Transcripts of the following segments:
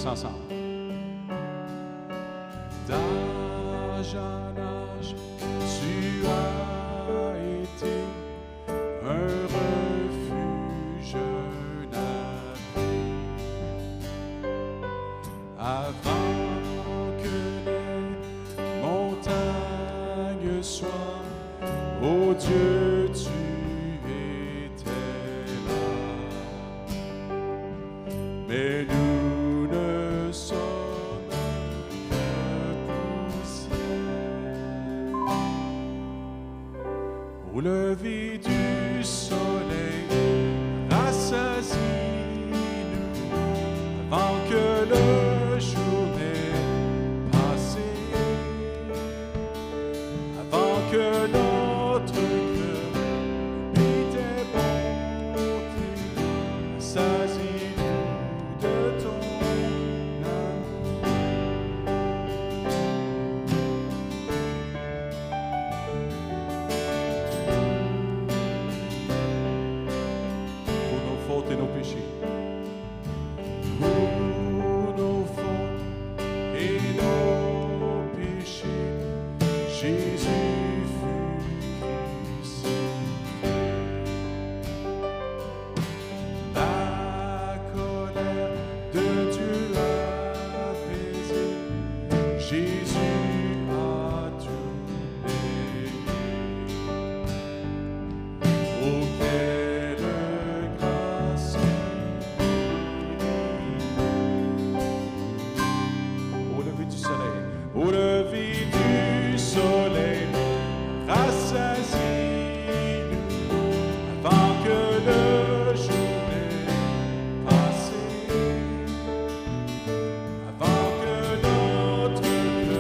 ensemble. D'âge en âge, tu as été un refuge, un abri. Avant que les montagnes soient, ô Dieu, tu étais là. Mais nous ne sommes au lever du soleil, rassasie-nous avant que le jour n'ait passé, avant que notre cœur n'oublie tes bontés, rassasie-nous de ton et nos péchés. Pour nos fautes et nos péchés, Jésus fut crucifié. La colère de Dieu apaisée, Jésus a tout payé. Oh, quelle grâce! Au lever du soleil, rassasie-nous avant que le jour n'ait passé, avant que notre cœur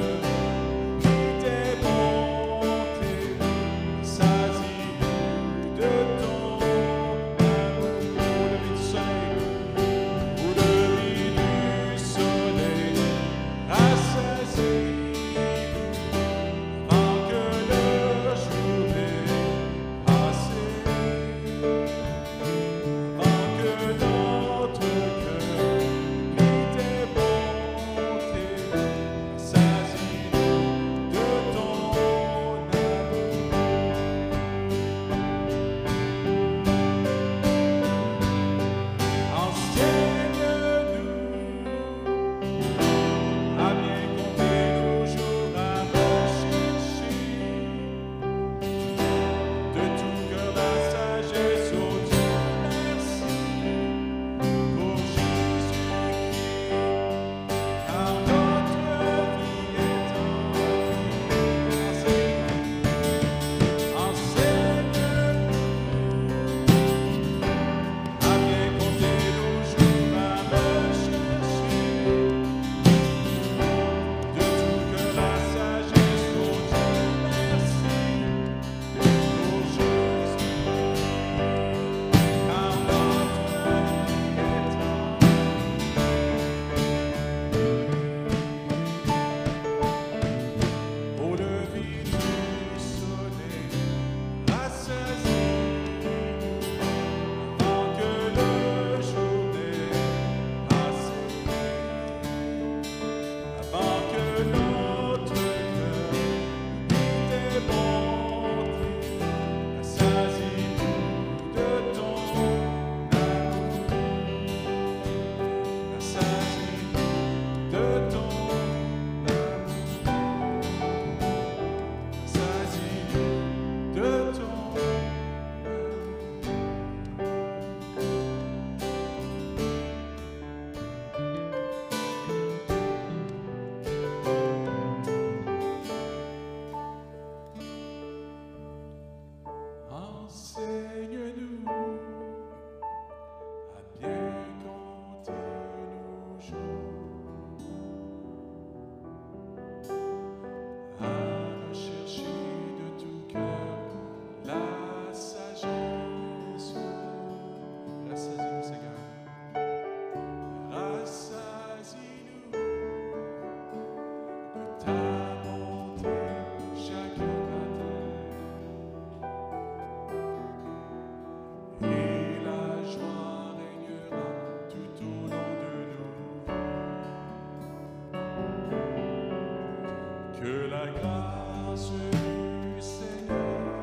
Que la grâce du Seigneur,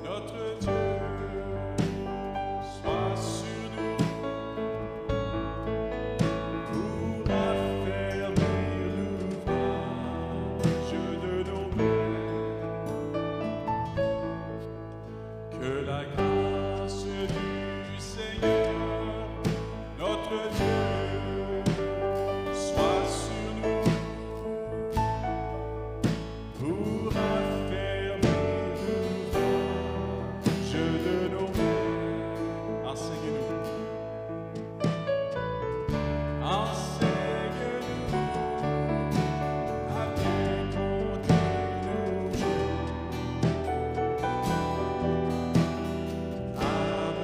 notre Dieu, soit sur nous pour affermir l'ouvrage de nos mains. Que la grâce du Seigneur, notre Dieu, soit sur nous pour affermir l'ouvrage de nos mains. Enseigne-nous. Enseigne-nous à bien compter nos jours, à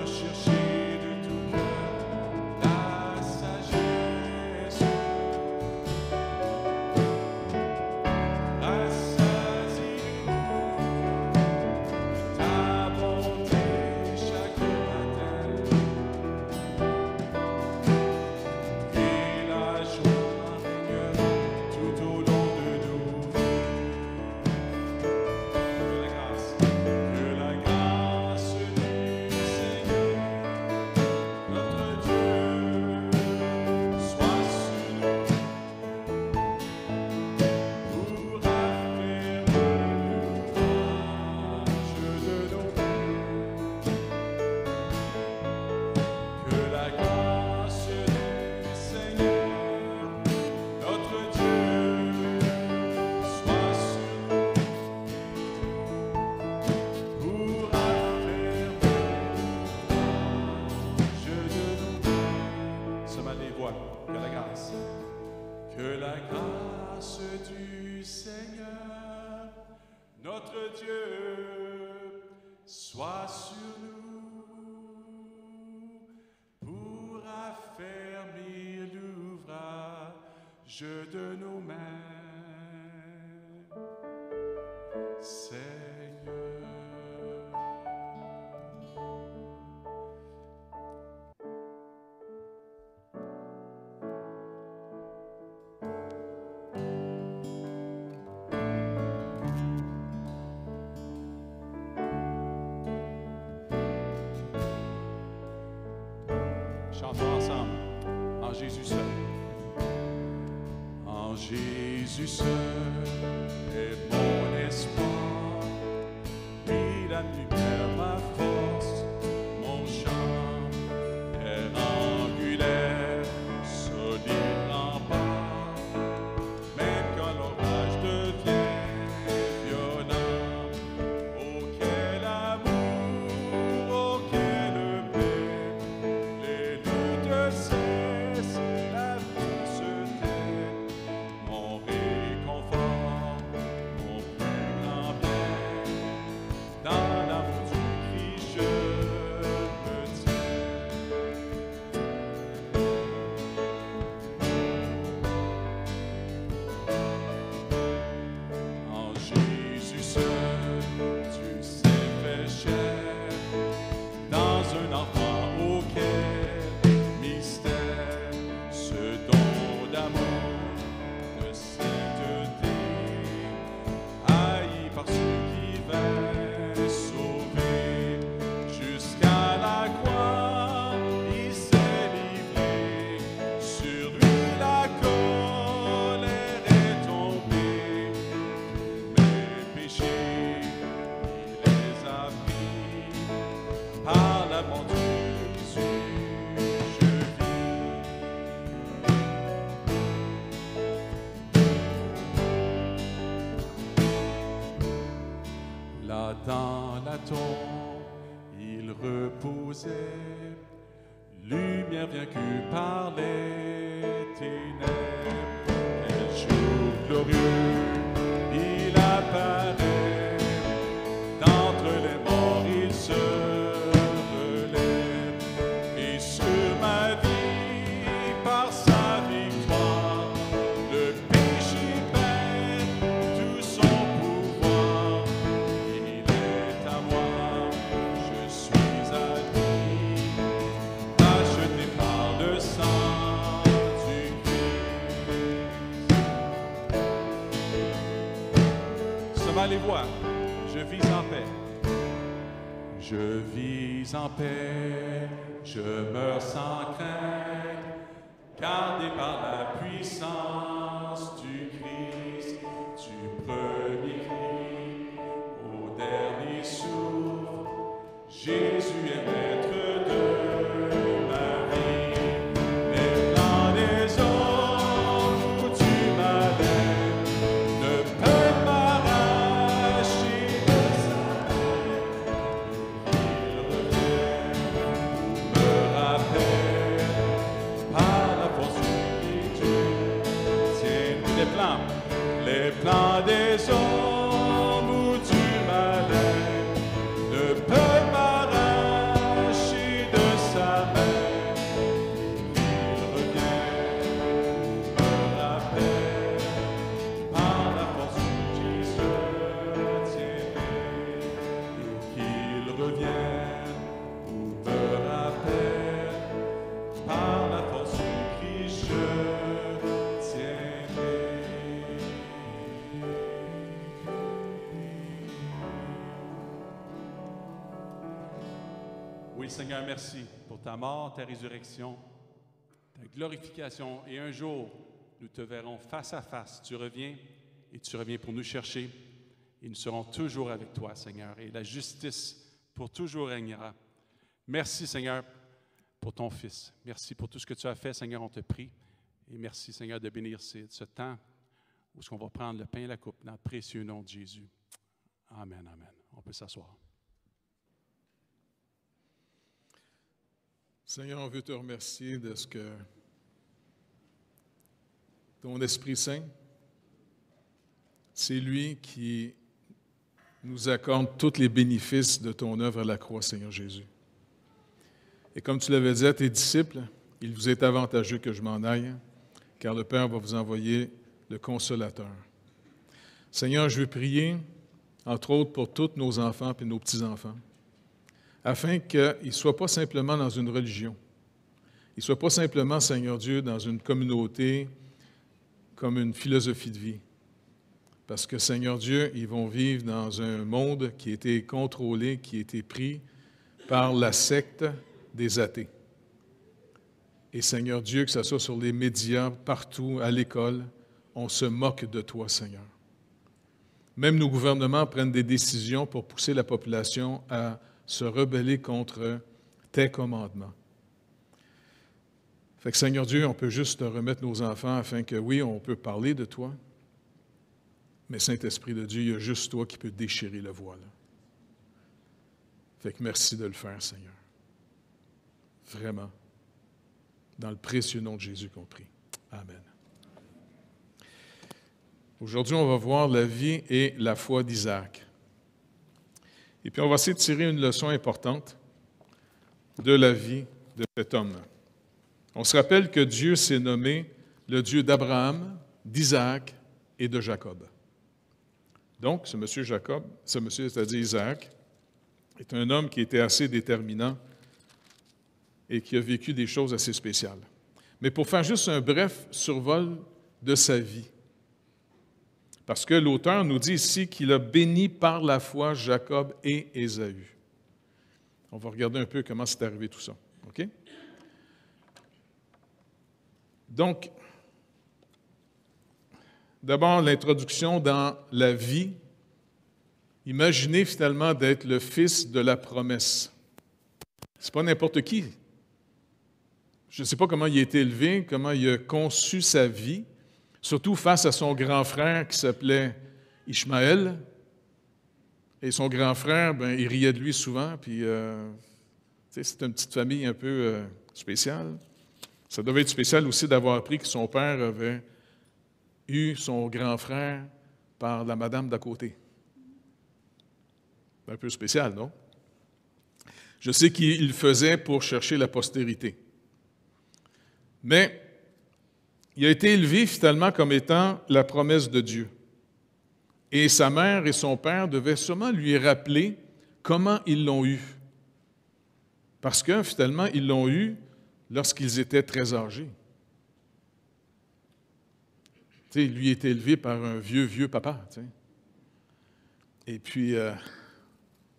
rechercher de tout cœur la sagesse. Rassasie-nous de ta bonté chaque matin, et la joie régnera tout au long de nos vies. Que la grâce du Seigneur, notre Dieu, soit sur nous pour affermir l'ouvrage de nos mains. Que la grâce du Seigneur, notre Dieu, soit sur nous pour affermir l'ouvrage de nos mains. Seulement les voix. Que la grâce. Que la grâce du Seigneur, notre Dieu, soit sur nous pour affermir l'ouvrage de nos mains. Seigneur. Chantons ensemble, en Jésus seul. En Jésus seul est mon espoir, lui la lumière, ma force, mon chant, terre angulaire, solide rempart. Même quand l'orage devient violent, oh quel amour, oh quelle paix, les luttes cessent, la vie se tait, mon réconfort, mon plus grand bien, dans l'amour du Christ je me tiens. En Jésus seul, tu sais fait chair, dans un enfant auquel mystère, ce don d'amour, de sainteté, haï par ceux qui veulent sauver, jusqu'à la croix, il s'est livré, sur lui la colère est tombée, mes péchés, il les a pris, par l'amour de Jésus, je vis. Là dans la tombe, il reposait, lumière vaincue par les ténèbres. Quel jour glorieux, il apparaît, d'entre les morts il se relève, et sur ma vie, par sa victoire, le péché perd tout son pouvoir. Il est à moi, je suis à lui, racheté par le sang du Christ. Sommet les voix. Je vis en paix. Je vis en paix, je meurs sans crainte, gardé par la puissance du Christ, du premier cri au dernier souffle. Jésus est maître de ma vie. Les plans des hommes où tu m'amènes ne peuvent m'arracher de sa main. Il revient, me rappelle, par la force qui Dieu tient les plans des hommes où tu m'amènes ne peuvent m'arracher de sa main. Il revient, me rappelle, par la force qui se tient. Et qu'il revienne ou me rappelle, par la force qui je tiens. Oui, Seigneur, merci pour ta mort, ta résurrection, ta glorification. Et un jour, nous te verrons face à face. Tu reviens et tu reviens pour nous chercher. Et nous serons toujours avec toi, Seigneur. Et la justice pour toujours régnera. Merci, Seigneur, pour ton Fils. Merci pour tout ce que tu as fait, Seigneur, on te prie. Et merci, Seigneur, de bénir ce temps où on va prendre le pain et la coupe dans le précieux nom de Jésus. Amen, amen. On peut s'asseoir. Seigneur, on veut te remercier de ce que ton Esprit Saint, c'est lui qui nous accorde tous les bénéfices de ton œuvre à la croix, Seigneur Jésus. Et comme tu l'avais dit à tes disciples, il vous est avantageux que je m'en aille, car le Père va vous envoyer le Consolateur. Seigneur, je veux prier, entre autres, pour tous nos enfants et nos petits-enfants, afin qu'ils ne soient pas simplement dans une religion, ils ne soient pas simplement, Seigneur Dieu, dans une communauté comme une philosophie de vie. Parce que, Seigneur Dieu, ils vont vivre dans un monde qui a été contrôlé, qui a été pris par la secte des athées. Et, Seigneur Dieu, que ce soit sur les médias, partout, à l'école, on se moque de toi, Seigneur. Même nos gouvernements prennent des décisions pour pousser la population à se rebeller contre tes commandements. Fait que, Seigneur Dieu, on peut juste te remettre nos enfants afin que, oui, on peut parler de toi, mais Saint-Esprit de Dieu, il y a juste toi qui peux déchirer le voile. Fait que merci de le faire, Seigneur. Vraiment. Dans le précieux nom de Jésus qu'on prie. Amen. Aujourd'hui, on va voir la vie et la foi d'Isaac. Et puis, on va essayer de tirer une leçon importante de la vie de cet homme. On se rappelle que Dieu s'est nommé le Dieu d'Abraham, d'Isaac et de Jacob. Donc, ce monsieur Jacob, ce monsieur, c'est-à-dire Isaac, est un homme qui était assez déterminant et qui a vécu des choses assez spéciales. Mais pour faire juste un bref survol de sa vie, parce que l'auteur nous dit ici qu'il a béni par la foi Jacob et Ésaü. On va regarder un peu comment c'est arrivé tout ça. OK? Donc, d'abord, l'introduction dans la vie. Imaginez finalement d'être le fils de la promesse. C'est pas n'importe qui. Je ne sais pas comment il a été élevé, comment il a conçu sa vie, surtout face à son grand frère qui s'appelait Ishmaël. Et son grand frère, il riait de lui souvent, puis c'est une petite famille un peu spéciale. Ça devait être spécial aussi d'avoir appris que son père avait eu son grand frère par la madame d'à côté. C'est un peu spécial, non? Je sais qu'il le faisait pour chercher la postérité. Mais il a été élevé finalement comme étant la promesse de Dieu. Et sa mère et son père devaient sûrement lui rappeler comment ils l'ont eu. Parce que finalement, ils l'ont eu lorsqu'ils étaient très âgés. Tu sais, lui était élevé par un vieux papa. Tu sais. Et puis,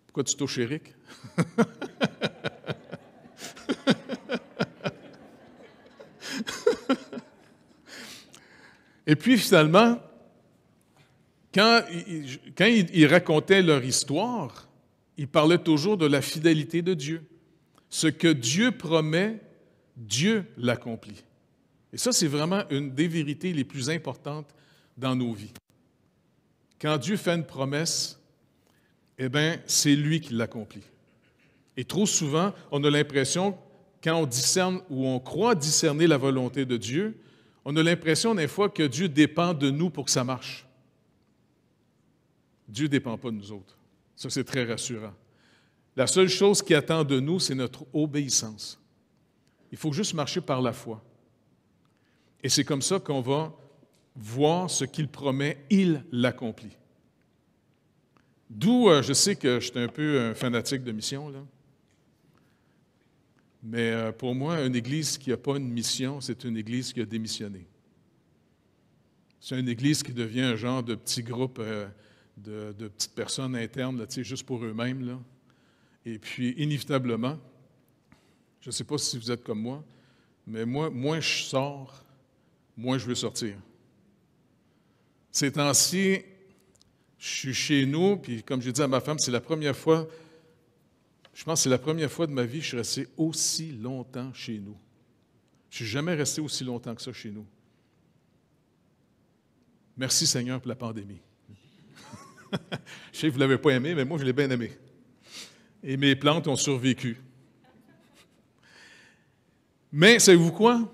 pourquoi tu touches Éric? Et puis, finalement, quand ils racontaient leur histoire, ils parlaient toujours de la fidélité de Dieu. Ce que Dieu promet, Dieu l'accomplit. Et ça, c'est vraiment une des vérités les plus importantes dans nos vies. Quand Dieu fait une promesse, eh bien, c'est lui qui l'accomplit. Et trop souvent, on a l'impression, quand on discerne ou on croit discerner la volonté de Dieu, on a l'impression des fois que Dieu dépend de nous pour que ça marche. Dieu ne dépend pas de nous autres. Ça, c'est très rassurant. La seule chose qui attend de nous, c'est notre obéissance. Il faut juste marcher par la foi. Et c'est comme ça qu'on va voir ce qu'il promet, il l'accomplit. D'où, je sais que je suis un peu un fanatique de mission, là. Mais pour moi, une Église qui n'a pas une mission, c'est une Église qui a démissionné. C'est une Église qui devient un genre de petit groupe de petites personnes internes, là, juste pour eux-mêmes, là. Et puis, inévitablement, je ne sais pas si vous êtes comme moi, mais moi, moins je sors, moins je veux sortir. Ces temps-ci, je suis chez nous, puis comme j'ai dit à ma femme, c'est la première fois, je pense que c'est la première fois de ma vie que je suis resté aussi longtemps chez nous. Je ne suis jamais resté aussi longtemps que ça chez nous. Merci Seigneur pour la pandémie. Je sais que vous ne l'avez pas aimé, mais moi, je l'ai bien aimé. Et mes plantes ont survécu. Mais, savez-vous quoi?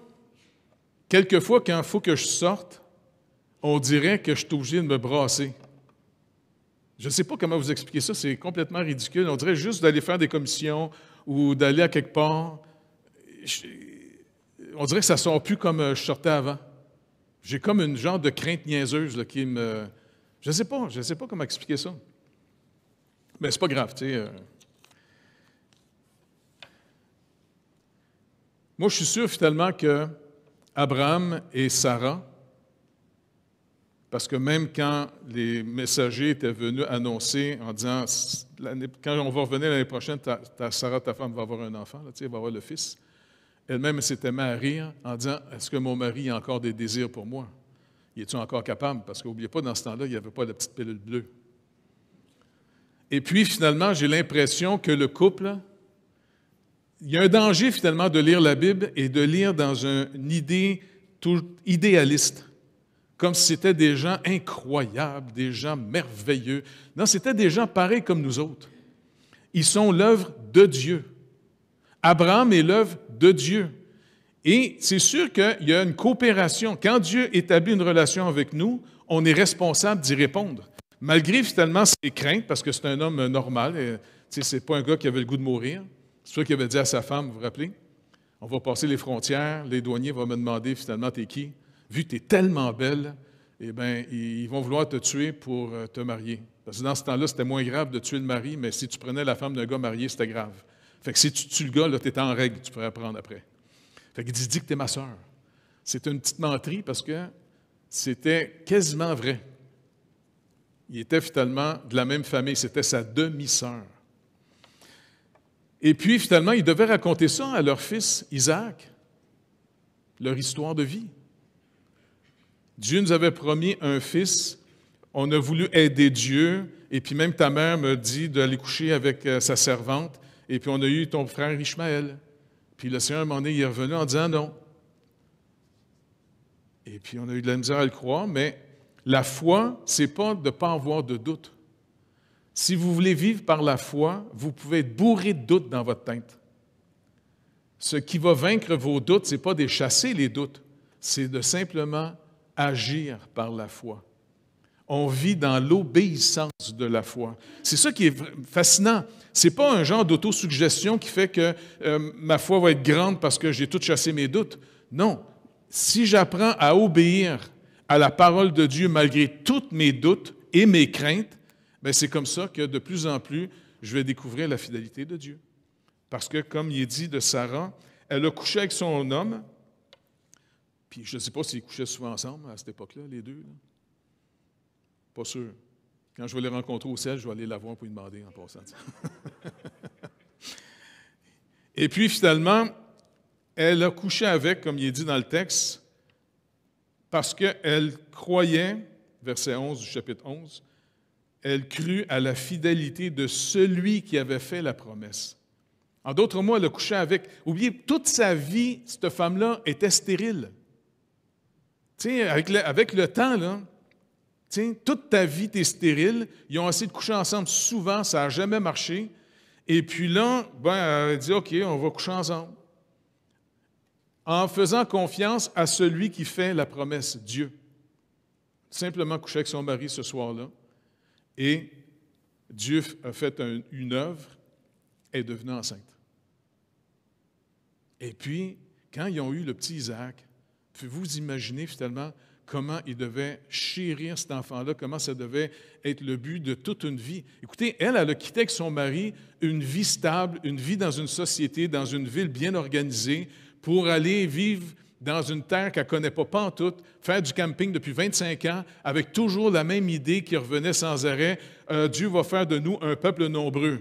Quelquefois, quand il faut que je sorte, on dirait que je suis obligé de me brasser. Je ne sais pas comment vous expliquer ça, c'est complètement ridicule. On dirait juste d'aller faire des commissions ou d'aller à quelque part. On dirait que ça ne sort plus comme je sortais avant. J'ai comme une genre de crainte niaiseuse là, qui me... Je ne sais pas comment expliquer ça. Mais c'est pas grave, tu sais. Moi, je suis sûr finalement que Abraham et Sarah, parce que même quand les messagers étaient venus annoncer en disant quand on va revenir l'année prochaine, Sarah, ta femme, va avoir un enfant, là, elle va avoir le fils. Elle-même s'était mise à rire en disant est-ce que mon mari a encore des désirs pour moi? Y est-tu encore capable? Parce qu'oubliez pas, dans ce temps-là, il n'y avait pas la petite pilule bleue. Et puis, finalement, j'ai l'impression que le couple, il y a un danger, finalement, de lire la Bible et de lire dans une idée tout idéaliste, comme si c'était des gens incroyables, des gens merveilleux. Non, c'était des gens pareils comme nous autres. Ils sont l'œuvre de Dieu. Abraham est l'œuvre de Dieu. Et c'est sûr qu'il y a une coopération. Quand Dieu établit une relation avec nous, on est responsable d'y répondre. Malgré finalement ses craintes, parce que c'est un homme normal, ce n'est pas un gars qui avait le goût de mourir. C'est ça qu'il avait dit à sa femme, vous vous rappelez? On va passer les frontières, les douaniers vont me demander finalement, t'es qui? Vu que tu es tellement belle, eh bien, ils vont vouloir te tuer pour te marier. Parce que dans ce temps-là, c'était moins grave de tuer le mari, mais si tu prenais la femme d'un gars marié, c'était grave. Fait que si tu tues le gars, là, tu es en règle, tu pourrais apprendre après. Fait qu'il dit que tu es ma sœur. C'est une petite menterie parce que c'était quasiment vrai. Il était finalement de la même famille, c'était sa demi-sœur. Et puis, finalement, ils devaient raconter ça à leur fils Isaac, leur histoire de vie. Dieu nous avait promis un fils, on a voulu aider Dieu, et puis même ta mère me dit d'aller coucher avec sa servante, et puis on a eu ton frère Ishmaël. Puis le Seigneur, à un moment donné, il est revenu en disant non. Et puis on a eu de la misère à le croire, mais la foi, ce n'est pas de ne pas avoir de doute. Si vous voulez vivre par la foi, vous pouvez être bourré de doutes dans votre tête. Ce qui va vaincre vos doutes, ce n'est pas de chasser les doutes, c'est de simplement agir par la foi. On vit dans l'obéissance de la foi. C'est ça qui est fascinant. Ce n'est pas un genre d'autosuggestion qui fait que ma foi va être grande parce que j'ai tout chassé mes doutes. Non. Si j'apprends à obéir à la parole de Dieu malgré tous mes doutes et mes craintes, bien, c'est comme ça que de plus en plus, je vais découvrir la fidélité de Dieu. Parce que, comme il est dit de Sarah, elle a couché avec son homme, puis je ne sais pas s'ils couchaient souvent ensemble à cette époque-là, les deux. Là. Pas sûr. Quand je vais les rencontrer au ciel, je vais aller la voir pour lui demander en passant. Et puis, finalement, elle a couché avec, comme il est dit dans le texte, parce qu'elle croyait, verset 11 du chapitre 11, elle crut à la fidélité de celui qui avait fait la promesse. En d'autres mots, elle a couché avec. Oubliez, toute sa vie, cette femme-là était stérile. Tu sais, avec le temps, là, tu sais, toute ta vie, tu es stérile. Ils ont essayé de coucher ensemble souvent, ça n'a jamais marché. Et puis là, elle a dit, OK, on va coucher ensemble. En faisant confiance à celui qui fait la promesse, Dieu. Simplement coucher avec son mari ce soir-là. Et Dieu a fait une œuvre, elle est devenue enceinte. Et puis, quand ils ont eu le petit Isaac, pouvez-vous imaginer finalement comment il devait chérir cet enfant-là, comment ça devait être le but de toute une vie. Écoutez, elle a quitté avec son mari une vie stable, une vie dans une société, dans une ville bien organisée, pour aller vivre dans une terre qu'elle ne connaît pas pantoute, faire du camping depuis 25 ans, avec toujours la même idée qui revenait sans arrêt, Dieu va faire de nous un peuple nombreux.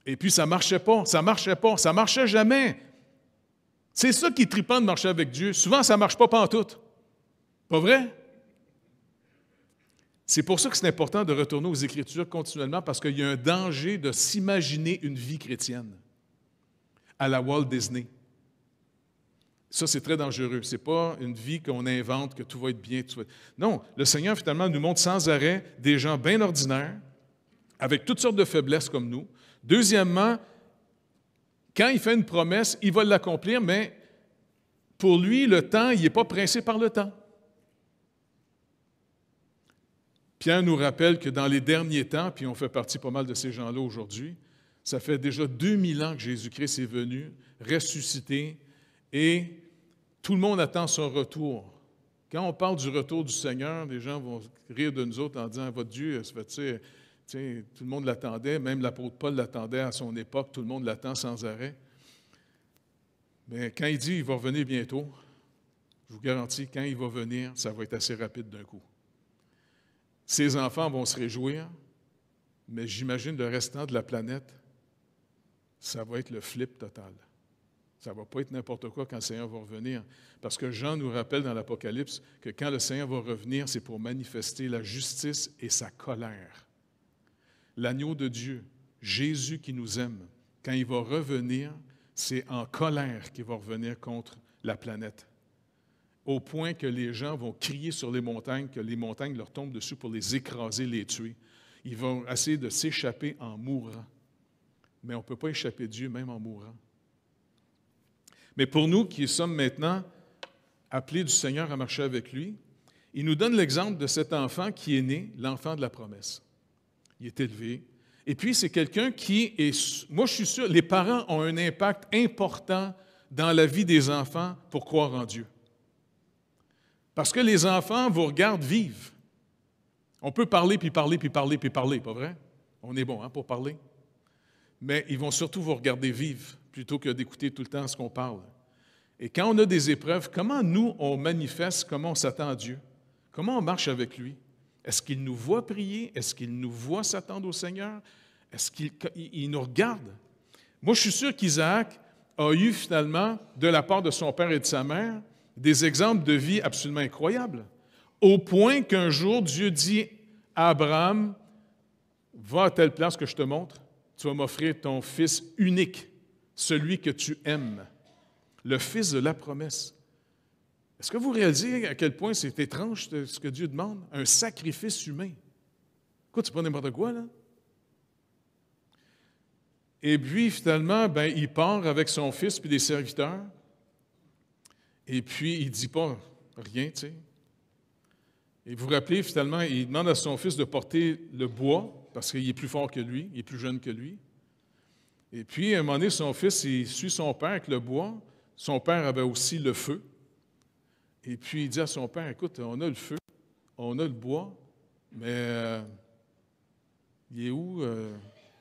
Et puis ça ne marchait pas, ça ne marchait jamais. C'est ça qui est trippant de marcher avec Dieu. Souvent, ça ne marche pas pantoute. Pas vrai? C'est pour ça que c'est important de retourner aux Écritures continuellement, parce qu'il y a un danger de s'imaginer une vie chrétienne à la Walt Disney. Ça, c'est très dangereux. Ce n'est pas une vie qu'on invente, que tout va être bien. Non, le Seigneur, finalement, nous montre sans arrêt des gens bien ordinaires, avec toutes sortes de faiblesses comme nous. Deuxièmement, quand il fait une promesse, il va l'accomplir, mais pour lui, le temps, il n'est pas pressé par le temps. Pierre nous rappelle que dans les derniers temps, puis on fait partie pas mal de ces gens-là aujourd'hui, ça fait déjà 2000 ans que Jésus-Christ est venu, ressuscité, et tout le monde attend son retour. Quand on parle du retour du Seigneur, les gens vont rire de nous autres en disant « Votre Dieu, ça fait, tout le monde l'attendait, même l'apôtre Paul l'attendait à son époque, tout le monde l'attend sans arrêt. » Mais quand il dit « Il va revenir bientôt », je vous garantis, quand il va venir, ça va être assez rapide d'un coup. Ses enfants vont se réjouir, mais j'imagine le restant de la planète, ça va être le flip total. Ça ne va pas être n'importe quoi quand le Seigneur va revenir. Parce que Jean nous rappelle dans l'Apocalypse que quand le Seigneur va revenir, c'est pour manifester la justice et sa colère. L'agneau de Dieu, Jésus qui nous aime, quand il va revenir, c'est en colère qu'il va revenir contre la planète. Au point que les gens vont crier sur les montagnes, que les montagnes leur tombent dessus pour les écraser, les tuer. Ils vont essayer de s'échapper en mourant. Mais on ne peut pas échapper Dieu même en mourant. Mais pour nous qui sommes maintenant appelés du Seigneur à marcher avec lui, il nous donne l'exemple de cet enfant qui est né, l'enfant de la promesse. Il est élevé. Et puis, c'est quelqu'un qui est... Moi, je suis sûr, les parents ont un impact important dans la vie des enfants pour croire en Dieu. Parce que les enfants vous regardent vivre. On peut parler, puis parler, puis parler, puis parler, pas vrai? On est bon pour parler. Mais ils vont surtout vous regarder vivre, plutôt que d'écouter tout le temps ce qu'on parle. Et quand on a des épreuves, comment nous, on manifeste, comment on s'attend à Dieu? Comment on marche avec lui? Est-ce qu'il nous voit prier? Est-ce qu'il nous voit s'attendre au Seigneur? Est-ce qu'il nous regarde? Moi, je suis sûr qu'Isaac a eu finalement, de la part de son père et de sa mère, des exemples de vie absolument incroyables, au point qu'un jour, Dieu dit à Abraham, « Va à telle place que je te montre, tu vas m'offrir ton fils unique, celui que tu aimes, le fils de la promesse. » Est-ce que vous réalisez à quel point c'est étrange ce que Dieu demande? Un sacrifice humain. Quoi, c'est pas n'importe quoi, là? Et puis, finalement, il part avec son fils puis des serviteurs. Et puis, il ne dit pas rien, tu sais. Et vous vous rappelez, finalement, il demande à son fils de porter le bois, parce qu'il est plus fort que lui, il est plus jeune que lui. Et puis, à un moment donné, son fils, il suit son père avec le bois. Son père avait aussi le feu. Et puis, il dit à son père, « Écoute, on a le feu, on a le bois, mais il est où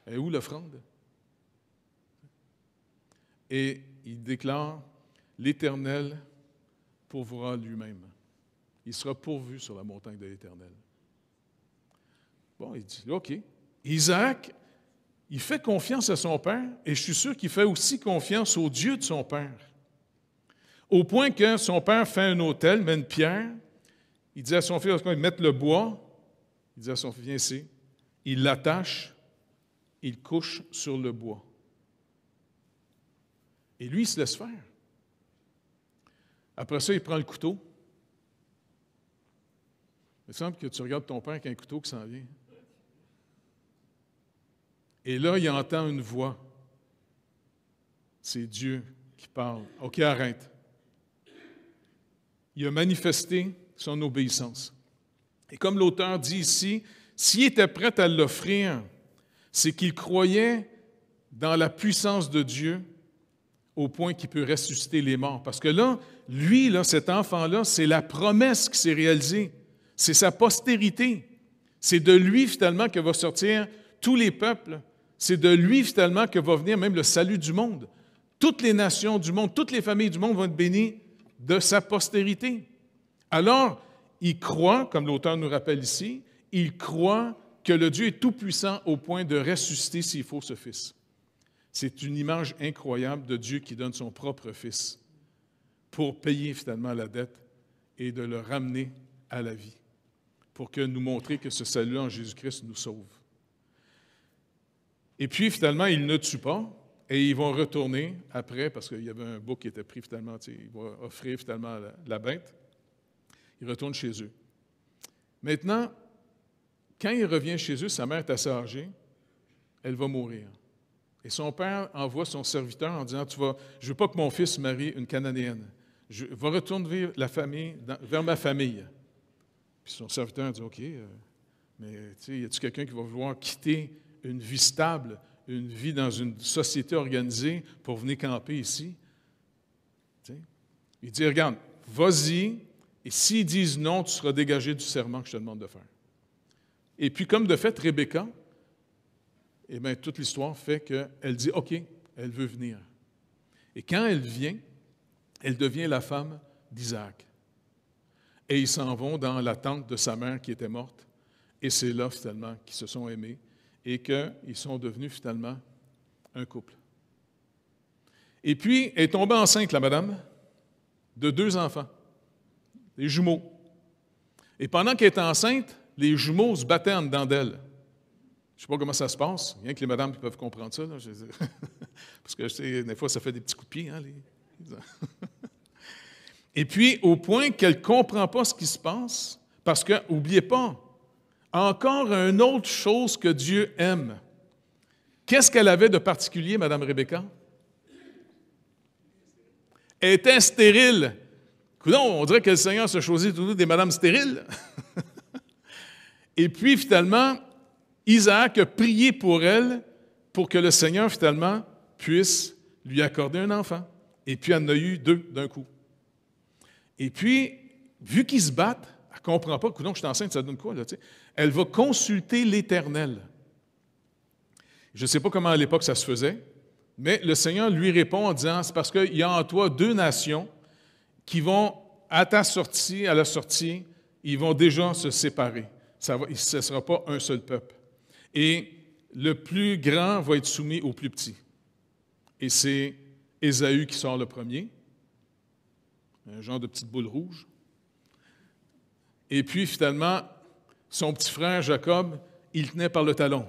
l'offrande? » Et il déclare, « L'Éternel pourvoira lui-même. Il sera pourvu sur la montagne de l'Éternel. » Bon, il dit, OK. Isaac, il fait confiance à son père, et je suis sûr qu'il fait aussi confiance au Dieu de son père. Au point que son père fait un autel, met une pierre, il dit à son fils, lorsqu'il met le bois, il dit à son fils, viens ici, il l'attache, il couche sur le bois. Et lui, il se laisse faire. Après ça, il prend le couteau. Il me semble que tu regardes ton père avec un couteau qui s'en vient. Et là, il entend une voix. C'est Dieu qui parle. OK, arrête. Il a manifesté son obéissance. Et comme l'auteur dit ici, s'il était prêt à l'offrir, c'est qu'il croyait dans la puissance de Dieu au point qu'il peut ressusciter les morts. Parce que là, lui, là, cet enfant-là, c'est la promesse qui s'est réalisée. C'est sa postérité. C'est de lui, finalement, que va sortir tous les peuples. C'est de lui, finalement, que va venir même le salut du monde. Toutes les nations du monde, toutes les familles du monde vont être bénies de sa postérité. Alors, il croit, comme l'auteur nous rappelle ici, il croit que le Dieu est tout-puissant au point de ressusciter, s'il faut, ce Fils. C'est une image incroyable de Dieu qui donne son propre Fils pour payer finalement la dette et de le ramener à la vie, pour que nous montrer que ce salut en Jésus-Christ nous sauve. Et puis, finalement, il ne tue pas, et ils vont retourner après, parce qu'il y avait un bouc qui était pris finalement, il va offrir finalement la bête. Ils retournent chez eux. Maintenant, quand il revient chez eux, sa mère est assez âgée, elle va mourir. Et son père envoie son serviteur en disant, je ne veux pas que mon fils marie une Cananéenne. Je vais retourner vers ma famille. Puis son serviteur dit, OK, mais y a-t-il quelqu'un qui va vouloir quitter une vie stable, une vie dans une société organisée pour venir camper ici? T'sais? Il dit, regarde, vas-y, et s'ils disent non, tu seras dégagé du serment que je te demande de faire. Et puis, comme de fait, Rebecca, eh bien, toute l'histoire fait qu'elle dit, OK, elle veut venir. Et quand elle vient, elle devient la femme d'Isaac. Et ils s'en vont dans la tente de sa mère qui était morte. Et c'est là, finalement, qu'ils se sont aimés et qu'ils sont devenus, finalement, un couple. Et puis, elle est tombée enceinte, la madame, de 2 enfants, des jumeaux. Et pendant qu'elle est enceinte, les jumeaux se battaient en dedans d'elle. Je ne sais pas comment ça se passe, rien que les madames qui peuvent comprendre ça. Là, parce que, je sais, des fois, ça fait des petits coups de pied. Hein, Et puis, au point qu'elle ne comprend pas ce qui se passe, parce que, n'oubliez pas, encore une autre chose que Dieu aime. Qu'est-ce qu'elle avait de particulier, Mme Rebecca? Elle était stérile. Coudonc, on dirait que le Seigneur se choisit toujours des madames stériles. Et puis, finalement, Isaac a prié pour elle pour que le Seigneur, finalement, puisse lui accorder un enfant. Et puis, elle en a eu 2 d'un coup. Et puis, vu qu'ils se battent, elle ne comprend pas, coudonc, je suis enceinte, ça donne quoi, là, tu sais? Elle va consulter l'Éternel. Je ne sais pas comment à l'époque ça se faisait, mais le Seigneur lui répond en disant, c'est parce qu'il y a en toi 2 nations qui vont, à ta sortie, à la sortie, ils vont déjà se séparer. Ce ne sera pas un seul peuple. Et le plus grand va être soumis au plus petit. Et c'est Ésaü qui sort le premier, un genre de petite boule rouge. Et puis, finalement, son petit frère Jacob, il tenait par le talon.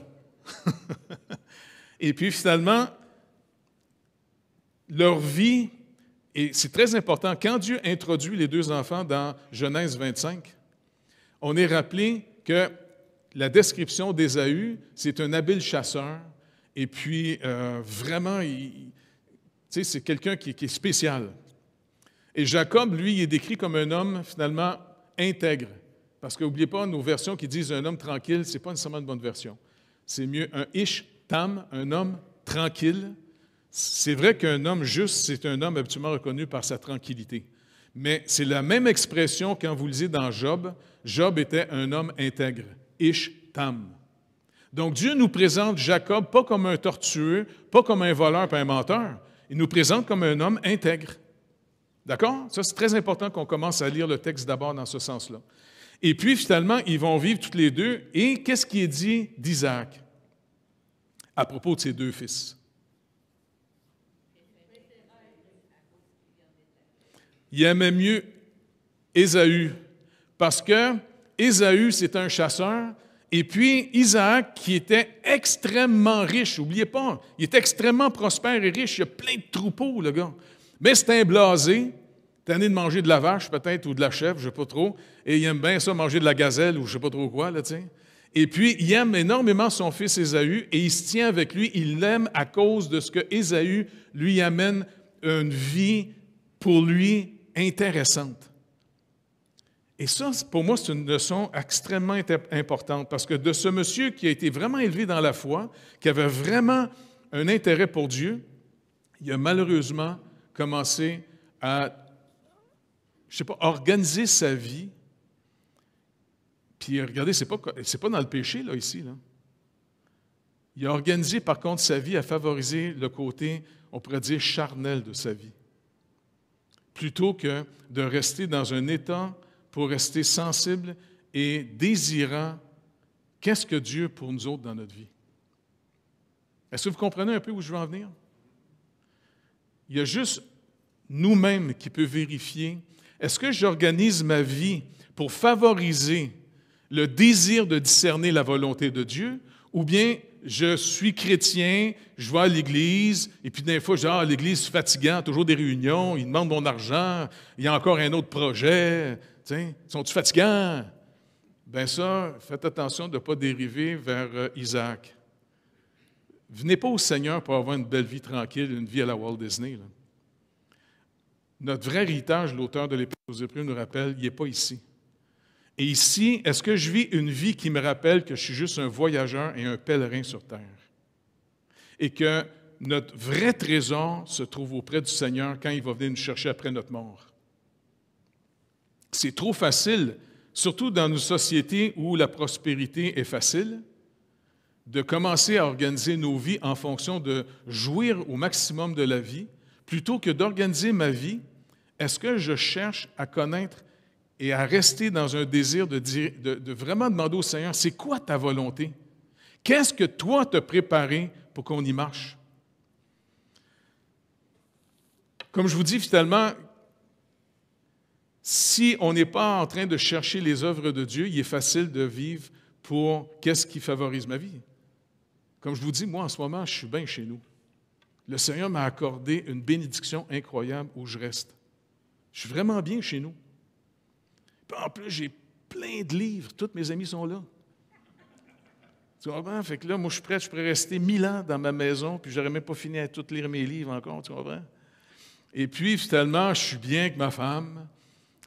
Et puis, finalement, leur vie, et c'est très important, quand Dieu introduit les 2 enfants dans Genèse 25, on est rappelé que la description d'Ésaü, c'est un habile chasseur, et puis vraiment, c'est quelqu'un qui est spécial. Et Jacob, lui, il est décrit comme un homme, finalement, intègre. Parce que, n'oubliez pas, nos versions qui disent un homme tranquille, ce n'est pas nécessairement une bonne version. C'est mieux un ish-tam, un homme tranquille. C'est vrai qu'un homme juste, c'est un homme habituellement reconnu par sa tranquillité. Mais c'est la même expression quand vous lisez dans Job. Job était un homme intègre. Ish-tam. Donc, Dieu nous présente Jacob pas comme un tortueux, pas comme un voleur et un menteur. Il nous présente comme un homme intègre. D'accord? Ça, c'est très important qu'on commence à lire le texte d'abord dans ce sens-là. Et puis, finalement, ils vont vivre tous les deux. Et qu'est-ce qui est dit d'Isaac à propos de ses deux fils? Il aimait mieux Ésaü, parce que Ésaü, c'est un chasseur, et puis Isaac, qui était extrêmement riche, n'oubliez pas, il était extrêmement prospère et riche, il a plein de troupeaux, le gars. Mais c'est un blasé, tanné de manger de la vache peut-être, ou de la chèvre, je ne sais pas trop, et il aime bien ça, manger de la gazelle, ou je ne sais pas trop quoi, là, tu sais. Et puis, il aime énormément son fils Ésaü, et il se tient avec lui, il l'aime à cause de ce que Ésaü lui amène une vie, pour lui, intéressante. Et ça, pour moi, c'est une leçon extrêmement importante, parce que de ce monsieur qui a été vraiment élevé dans la foi, qui avait vraiment un intérêt pour Dieu, il a malheureusement commencé à, je sais pas, organiser sa vie. Puis regardez, c'est pas dans le péché, là, ici, là. Il a organisé, par contre, sa vie à favoriser le côté, on pourrait dire, charnel de sa vie, plutôt que de rester dans un état pour rester sensible et désirant qu'est-ce que Dieu pour nous autres dans notre vie. Est-ce que vous comprenez un peu où je veux en venir? Il y a juste nous-mêmes qui peut vérifier, est-ce que j'organise ma vie pour favoriser le désir de discerner la volonté de Dieu, ou bien je suis chrétien, je vais à l'Église, et puis des fois, je dis, ah, l'Église, c'est fatigant, toujours des réunions, ils demandent mon argent, il y a encore un autre projet, tiens, sont-ils fatigants? Bien ça, faites attention de ne pas dériver vers Isaac. Venez pas au Seigneur pour avoir une belle vie tranquille, une vie à la Walt Disney, là. Notre vrai héritage, l'auteur de l'Épître aux Hébreux nous rappelle, il n'est pas ici. Et ici, est-ce que je vis une vie qui me rappelle que je suis juste un voyageur et un pèlerin sur terre? Et que notre vrai trésor se trouve auprès du Seigneur quand il va venir nous chercher après notre mort. C'est trop facile, surtout dans nos sociétés où la prospérité est facile, de commencer à organiser nos vies en fonction de jouir au maximum de la vie, plutôt que d'organiser ma vie. Est-ce que je cherche à connaître et à rester dans un désir de vraiment demander au Seigneur, c'est quoi ta volonté? Qu'est-ce que toi t'as préparé pour qu'on y marche? Comme je vous dis, finalement, si on n'est pas en train de chercher les œuvres de Dieu, il est facile de vivre pour qu'est-ce qui favorise ma vie. Comme je vous dis, moi, en ce moment, je suis bien chez nous. Le Seigneur m'a accordé une bénédiction incroyable où je reste. Je suis vraiment bien chez nous. Puis en plus, j'ai plein de livres. Tous mes amis sont là. Tu comprends? Fait que là, moi, je suis prêt, je pourrais rester 1000 ans dans ma maison, puis je n'aurais même pas fini à tout lire mes livres encore, tu comprends? Et puis, finalement, je suis bien avec ma femme.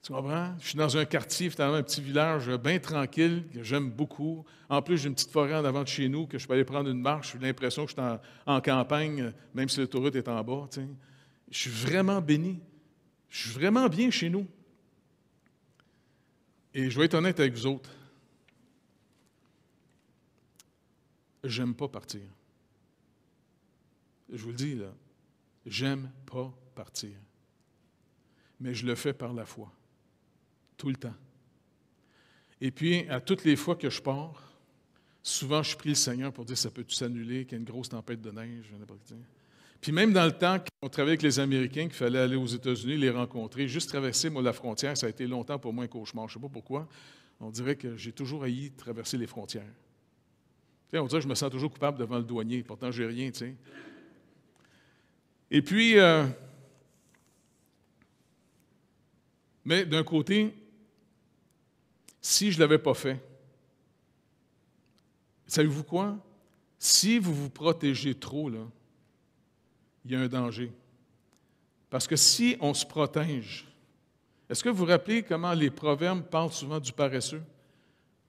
Tu comprends? Je suis dans un quartier, finalement, un petit village bien tranquille, que j'aime beaucoup. En plus, j'ai une petite forêt en avant de chez nous, que je peux aller prendre une marche. J'ai l'impression que je suis en campagne, même si l'autoroute est en bas. Tu sais. Je suis vraiment béni. Je suis vraiment bien chez nous. Et je vais être honnête avec vous autres. J'aime pas partir. Je vous le dis, là. J'aime pas partir. Mais je le fais par la foi. Tout le temps. Et puis, à toutes les fois que je pars, souvent je prie le Seigneur pour dire, ça peut-tu s'annuler, qu'il y a une grosse tempête de neige, je ne sais pas. Puis même dans le temps qu'on travaillait avec les Américains, qu'il fallait aller aux États-Unis, les rencontrer, juste traverser, moi, la frontière, ça a été longtemps pour moi un cauchemar. Je ne sais pas pourquoi. On dirait que j'ai toujours haï traverser les frontières. Tu sais, on dirait que je me sens toujours coupable devant le douanier. Pourtant, je n'ai rien, tu sais. Et puis, mais d'un côté, si je ne l'avais pas fait, savez-vous quoi? Si vous vous protégez trop, là, il y a un danger. Parce que si on se protège, est-ce que vous vous rappelez comment les proverbes parlent souvent du paresseux?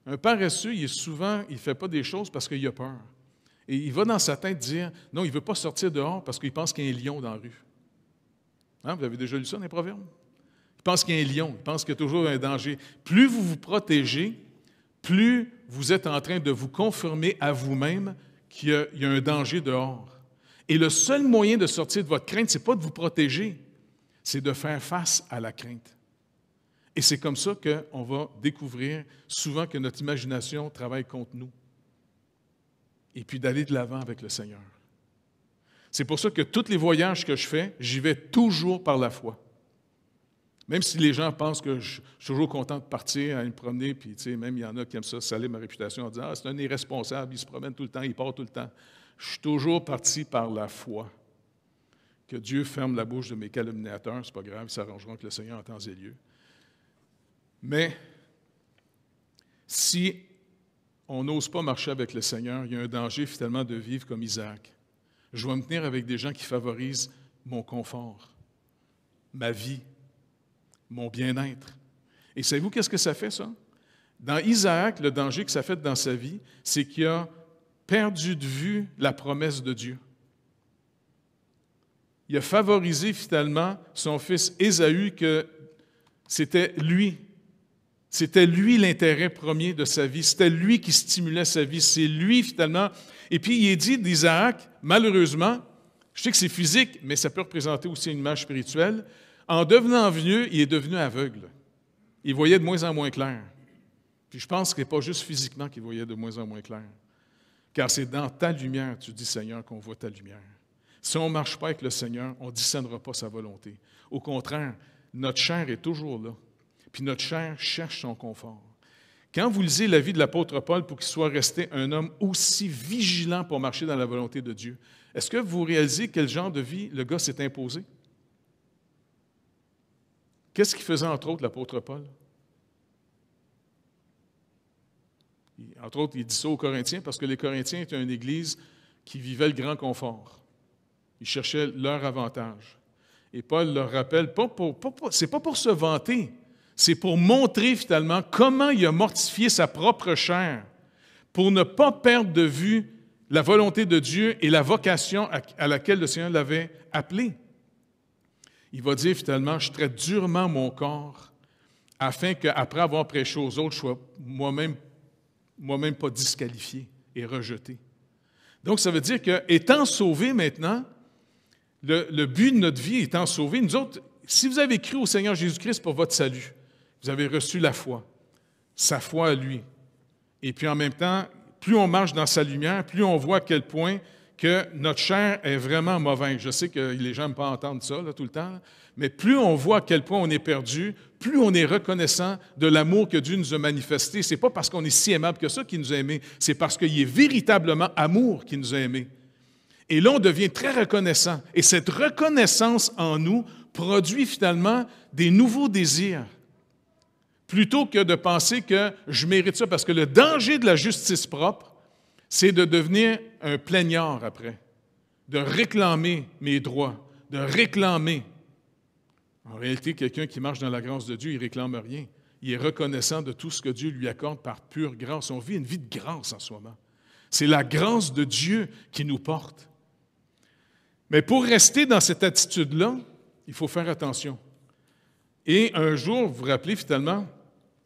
Un paresseux, il ne fait pas des choses parce qu'il a peur. Et il va dans sa tête dire, non, il ne veut pas sortir dehors parce qu'il pense qu'il y a un lion dans la rue. Hein, vous avez déjà lu ça dans les proverbes? Il pense qu'il y a un lion, il pense qu'il y a toujours un danger. Plus vous vous protégez, plus vous êtes en train de vous confirmer à vous-même qu'il y a un danger dehors. Et le seul moyen de sortir de votre crainte, ce n'est pas de vous protéger, c'est de faire face à la crainte. Et c'est comme ça qu'on va découvrir souvent que notre imagination travaille contre nous. Et puis d'aller de l'avant avec le Seigneur. C'est pour ça que tous les voyages que je fais, j'y vais toujours par la foi. Même si les gens pensent que je suis toujours content de partir, aller me promener, puis même il y en a qui aiment ça, salir ma réputation en disant « Ah, c'est un irresponsable, il se promène tout le temps, il part tout le temps. » Je suis toujours parti par la foi. Que Dieu ferme la bouche de mes calomniateurs, c'est pas grave, ils s'arrangeront avec le Seigneur en temps et lieu. Mais si on n'ose pas marcher avec le Seigneur, il y a un danger finalement de vivre comme Isaac. Je vais me tenir avec des gens qui favorisent mon confort, ma vie, mon bien-être. Et savez-vous qu'est-ce que ça fait, ça? Dans Isaac, le danger que ça fait dans sa vie, c'est qu'il a perdu de vue la promesse de Dieu. Il a favorisé finalement son fils Ésaü, que c'était lui l'intérêt premier de sa vie, c'était lui qui stimulait sa vie, c'est lui finalement. Et puis il est dit d'Isaac, malheureusement, je sais que c'est physique, mais ça peut représenter aussi une image spirituelle, en devenant vieux, il est devenu aveugle. Il voyait de moins en moins clair. Puis je pense que ce n'est pas juste physiquement qu'il voyait de moins en moins clair, car c'est dans ta lumière, tu dis Seigneur, qu'on voit ta lumière. Si on ne marche pas avec le Seigneur, on ne discernera pas sa volonté. Au contraire, notre chair est toujours là. Puis notre chair cherche son confort. Quand vous lisez la vie de l'apôtre Paul pour qu'il soit resté un homme aussi vigilant pour marcher dans la volonté de Dieu, est-ce que vous réalisez quel genre de vie le gars s'est imposé? Qu'est-ce qu'il faisait entre autres l'apôtre Paul? Entre autres, il dit ça aux Corinthiens parce que les Corinthiens étaient une église qui vivait le grand confort. Ils cherchaient leur avantage. Et Paul leur rappelle, c'est pas pour se vanter, c'est pour montrer finalement comment il a mortifié sa propre chair pour ne pas perdre de vue la volonté de Dieu et la vocation à laquelle le Seigneur l'avait appelé. Il va dire finalement, je traite durement mon corps afin qu'après avoir prêché aux autres, je sois moi-même pas disqualifié et rejeté. Donc ça veut dire qu'étant sauvé maintenant, le but de notre vie étant sauvé, nous autres, si vous avez cru au Seigneur Jésus-Christ pour votre salut, vous avez reçu la foi, sa foi à lui. Et puis en même temps, plus on marche dans sa lumière, plus on voit à quel point que notre chair est vraiment mauvaise. Je sais que les gens n'aiment pas entendre ça tout le temps, mais plus on voit à quel point on est perdu, plus on est reconnaissant de l'amour que Dieu nous a manifesté. Ce n'est pas parce qu'on est si aimable que ça qu'il nous a aimés, c'est parce qu'il est véritablement amour qui nous a aimés. Et là, on devient très reconnaissant. Et cette reconnaissance en nous produit finalement des nouveaux désirs, plutôt que de penser que je mérite ça. Parce que le danger de la justice propre, c'est de devenir un plaignard après, de réclamer mes droits, de réclamer. En réalité, quelqu'un qui marche dans la grâce de Dieu, il ne réclame rien. Il est reconnaissant de tout ce que Dieu lui accorde par pure grâce. On vit une vie de grâce en ce moment. C'est la grâce de Dieu qui nous porte. Mais pour rester dans cette attitude-là, il faut faire attention. Et un jour, vous vous rappelez finalement,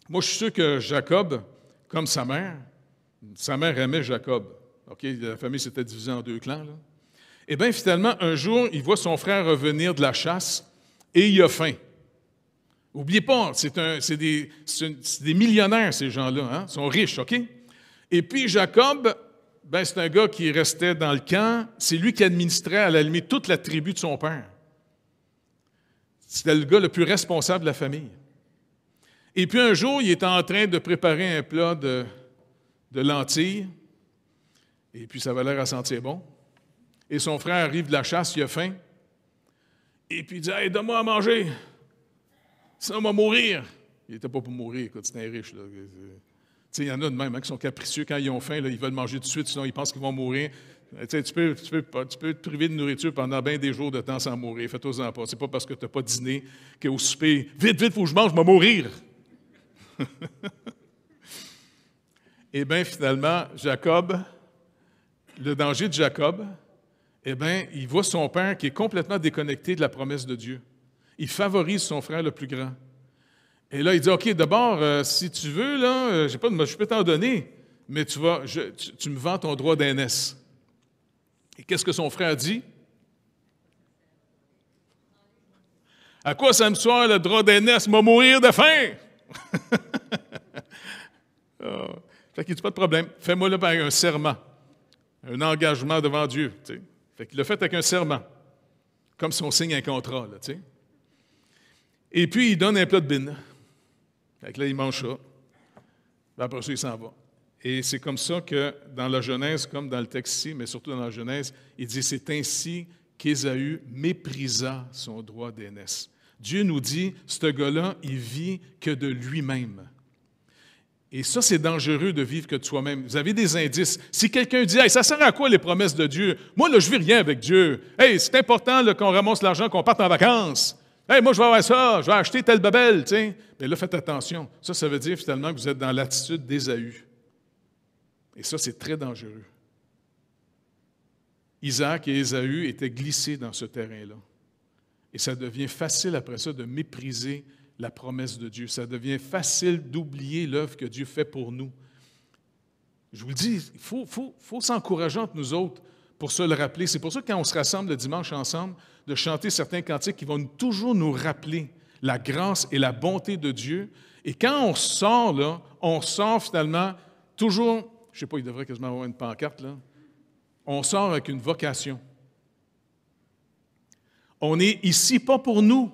moi je suis sûr que Jacob, comme sa mère aimait Jacob. OK, la famille s'était divisée en deux clans. Là. Eh bien, finalement, un jour, il voit son frère revenir de la chasse et il a faim. N'oubliez pas, c'est des millionnaires, ces gens-là. Hein? Ils sont riches, OK? Et puis Jacob, ben, c'est un gars qui restait dans le camp. C'est lui qui administrait à la limite toute la tribu de son père. C'était le gars le plus responsable de la famille. Et puis un jour, il était en train de préparer un plat de lentilles. Et puis ça avait l'air à sentir bon. Et son frère arrive de la chasse, il a faim. Et puis il dit « Hey, donne-moi à manger, sinon on va mourir. » Il n'était pas pour mourir, écoute, c'était un riche. Là. Il y en a de même qui sont capricieux. Quand ils ont faim, là, ils veulent manger tout de suite, sinon ils pensent qu'ils vont mourir. Tu peux te priver de nourriture pendant bien des jours de temps sans mourir. Fais-toi-en pas. C'est pas parce que tu n'as pas dîné qu'au souper, vite, il faut que je mange, je vais mourir. Eh bien, finalement, Jacob, le danger de Jacob, eh bien, il voit son père qui est complètement déconnecté de la promesse de Dieu. Il favorise son frère le plus grand. Et là, il dit, OK, d'abord, si tu veux, là, je peux t'en donner, mais tu me vends ton droit d'aînesse. Et qu'est-ce que son frère dit? À quoi ça me soir le drap d'aînesse m'a mourir de faim? Oh. Fait qu'il dit, pas de problème, fais-moi là par un serment, un engagement devant Dieu. Tu sais. Fait qu'il l'a fait avec un serment, comme si on signe un contrat. Là, tu sais. Et puis, il donne un plat de bine. Fait que là, il mange ça. Puis après ça, il s'en va. Et c'est comme ça que dans la Genèse, comme dans le texte ici, mais surtout dans la Genèse, il dit, c'est ainsi qu'Ésaü méprisa son droit d'aînesse. Dieu nous dit, ce gars-là, il vit que de lui-même. Et ça, c'est dangereux de vivre que de soi-même. Vous avez des indices. Si quelqu'un dit, hey, ça sert à quoi les promesses de Dieu? Moi, là, je ne vis rien avec Dieu. Hey, c'est important là, qu'on ramasse l'argent, qu'on parte en vacances. Hey, moi, je vais avoir ça, je vais acheter telle babelle, tu sais. Mais là, faites attention. Ça veut dire finalement que vous êtes dans l'attitude d'Ésaü. Et ça, c'est très dangereux. Isaac et Ésaü étaient glissés dans ce terrain-là. Et ça devient facile après ça de mépriser la promesse de Dieu. Ça devient facile d'oublier l'œuvre que Dieu fait pour nous. Je vous le dis, il faut s'encourager entre nous autres pour se le rappeler. C'est pour ça que quand on se rassemble le dimanche ensemble, de chanter certains cantiques qui vont toujours nous rappeler la grâce et la bonté de Dieu. Et quand on sort, là, on sort finalement toujours, je ne sais pas, il devrait quasiment avoir une pancarte, là. On sort avec une vocation. On n'est ici pas pour nous.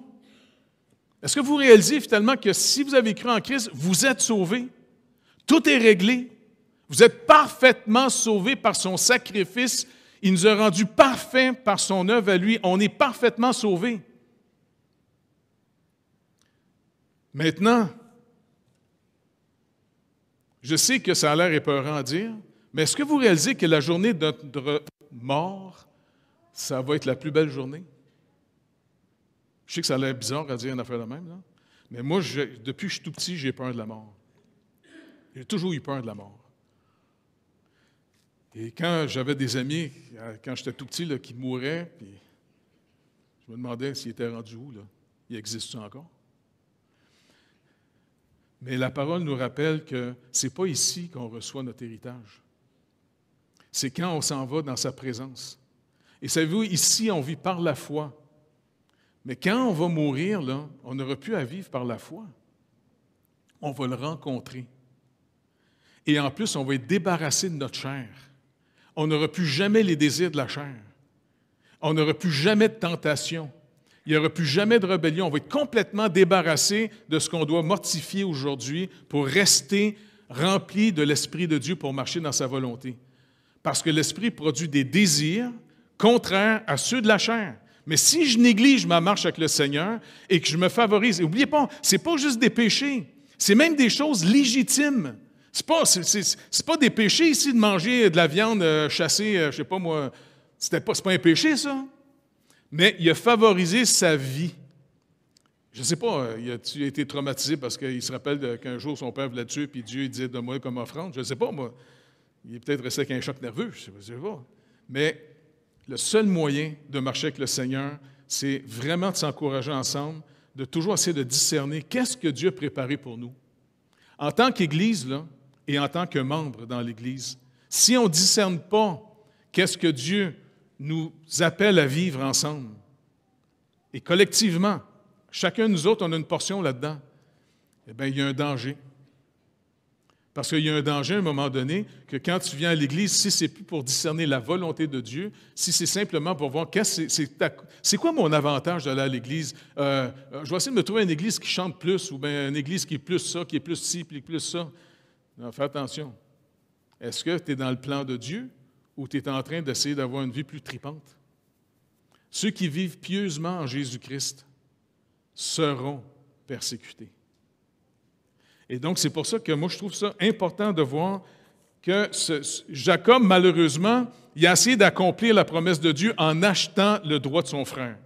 Est-ce que vous réalisez finalement que si vous avez cru en Christ, vous êtes sauvés? Tout est réglé. Vous êtes parfaitement sauvés par son sacrifice. Il nous a rendus parfaits par son œuvre à lui. On est parfaitement sauvés. Maintenant, je sais que ça a l'air épeurant à dire, mais est-ce que vous réalisez que la journée de notre mort, ça va être la plus belle journée? Je sais que ça a l'air bizarre à dire une affaire de même, là. Mais moi, depuis que je suis tout petit, j'ai peur de la mort. J'ai toujours eu peur de la mort. Et quand j'avais des amis, quand j'étais tout petit, là, qui mouraient, puis je me demandais s'ils étaient rendus où, là. Ils existent encore? Mais la parole nous rappelle que ce n'est pas ici qu'on reçoit notre héritage. C'est quand on s'en va dans sa présence. Et savez-vous, ici, on vit par la foi. Mais quand on va mourir, là, on n'aura plus à vivre par la foi. On va le rencontrer. Et en plus, on va être débarrassé de notre chair. On n'aura plus jamais les désirs de la chair. On n'aura plus jamais de tentation. Il n'y aura plus jamais de rébellion. On va être complètement débarrassé de ce qu'on doit mortifier aujourd'hui pour rester rempli de l'Esprit de Dieu pour marcher dans sa volonté. Parce que l'Esprit produit des désirs contraires à ceux de la chair. Mais si je néglige ma marche avec le Seigneur et que je me favorise, n'oubliez pas, ce n'est pas juste des péchés, c'est même des choses légitimes. Ce n'est pas des péchés ici de manger de la viande chassée, je ne sais pas moi, c'est pas un péché ça. Mais il a favorisé sa vie. Je ne sais pas, il a été traumatisé parce qu'il se rappelle qu'un jour son père voulait le tuer puis Dieu il disait donne-moi comme offrande. Je ne sais pas, moi. Il est peut-être resté avec un choc nerveux, je ne sais pas. Mais le seul moyen de marcher avec le Seigneur, c'est vraiment de s'encourager ensemble, de toujours essayer de discerner qu'est-ce que Dieu a préparé pour nous. En tant qu'Église, là, et en tant que membre dans l'Église, si on ne discerne pas qu'est-ce que Dieu nous appelle à vivre ensemble, et collectivement, chacun de nous autres, on a une portion là-dedans, eh bien, il y a un danger. Parce qu'il y a un danger à un moment donné que quand tu viens à l'Église, si ce n'est plus pour discerner la volonté de Dieu, si c'est simplement pour voir c'est quoi mon avantage d'aller à l'Église, je vais essayer de me trouver une Église qui chante plus ou bien une Église qui est plus ça, qui est plus ci, puis plus ça. Non, fais attention. Est-ce que tu es dans le plan de Dieu ou tu es en train d'essayer d'avoir une vie plus tripante? Ceux qui vivent pieusement en Jésus-Christ seront persécutés. Et donc, c'est pour ça que moi, je trouve ça important de voir que Jacob, malheureusement, il a essayé d'accomplir la promesse de Dieu en achetant le droit de son frère.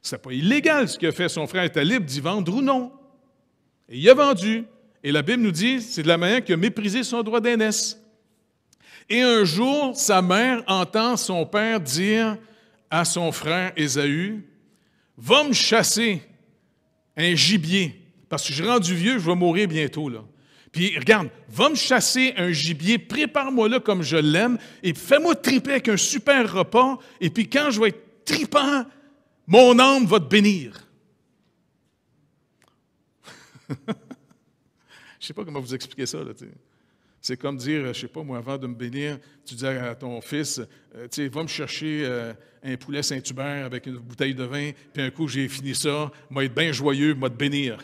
Ce n'est pas illégal ce qu'a fait. Son frère était libre d'y vendre ou non. Et il a vendu. Et la Bible nous dit, c'est de la manière qu'il a méprisé son droit d'aînesse. Et un jour, sa mère entend son père dire à son frère Ésaü, « Va me chasser un gibier. » Parce que je suis rendu vieux, je vais mourir bientôt, là. Puis, regarde, va me chasser un gibier, prépare-moi là comme je l'aime, et fais-moi triper avec un super repas, et puis quand je vais être tripant, mon âme va te bénir. Je ne sais pas comment vous expliquer ça, là, tu sais. C'est comme dire, je ne sais pas, moi, avant de me bénir, tu dis à ton fils, tu sais, va me chercher un poulet Saint-Hubert avec une bouteille de vin, puis un coup, j'ai fini ça, moi, être bien joyeux, moi, te bénir.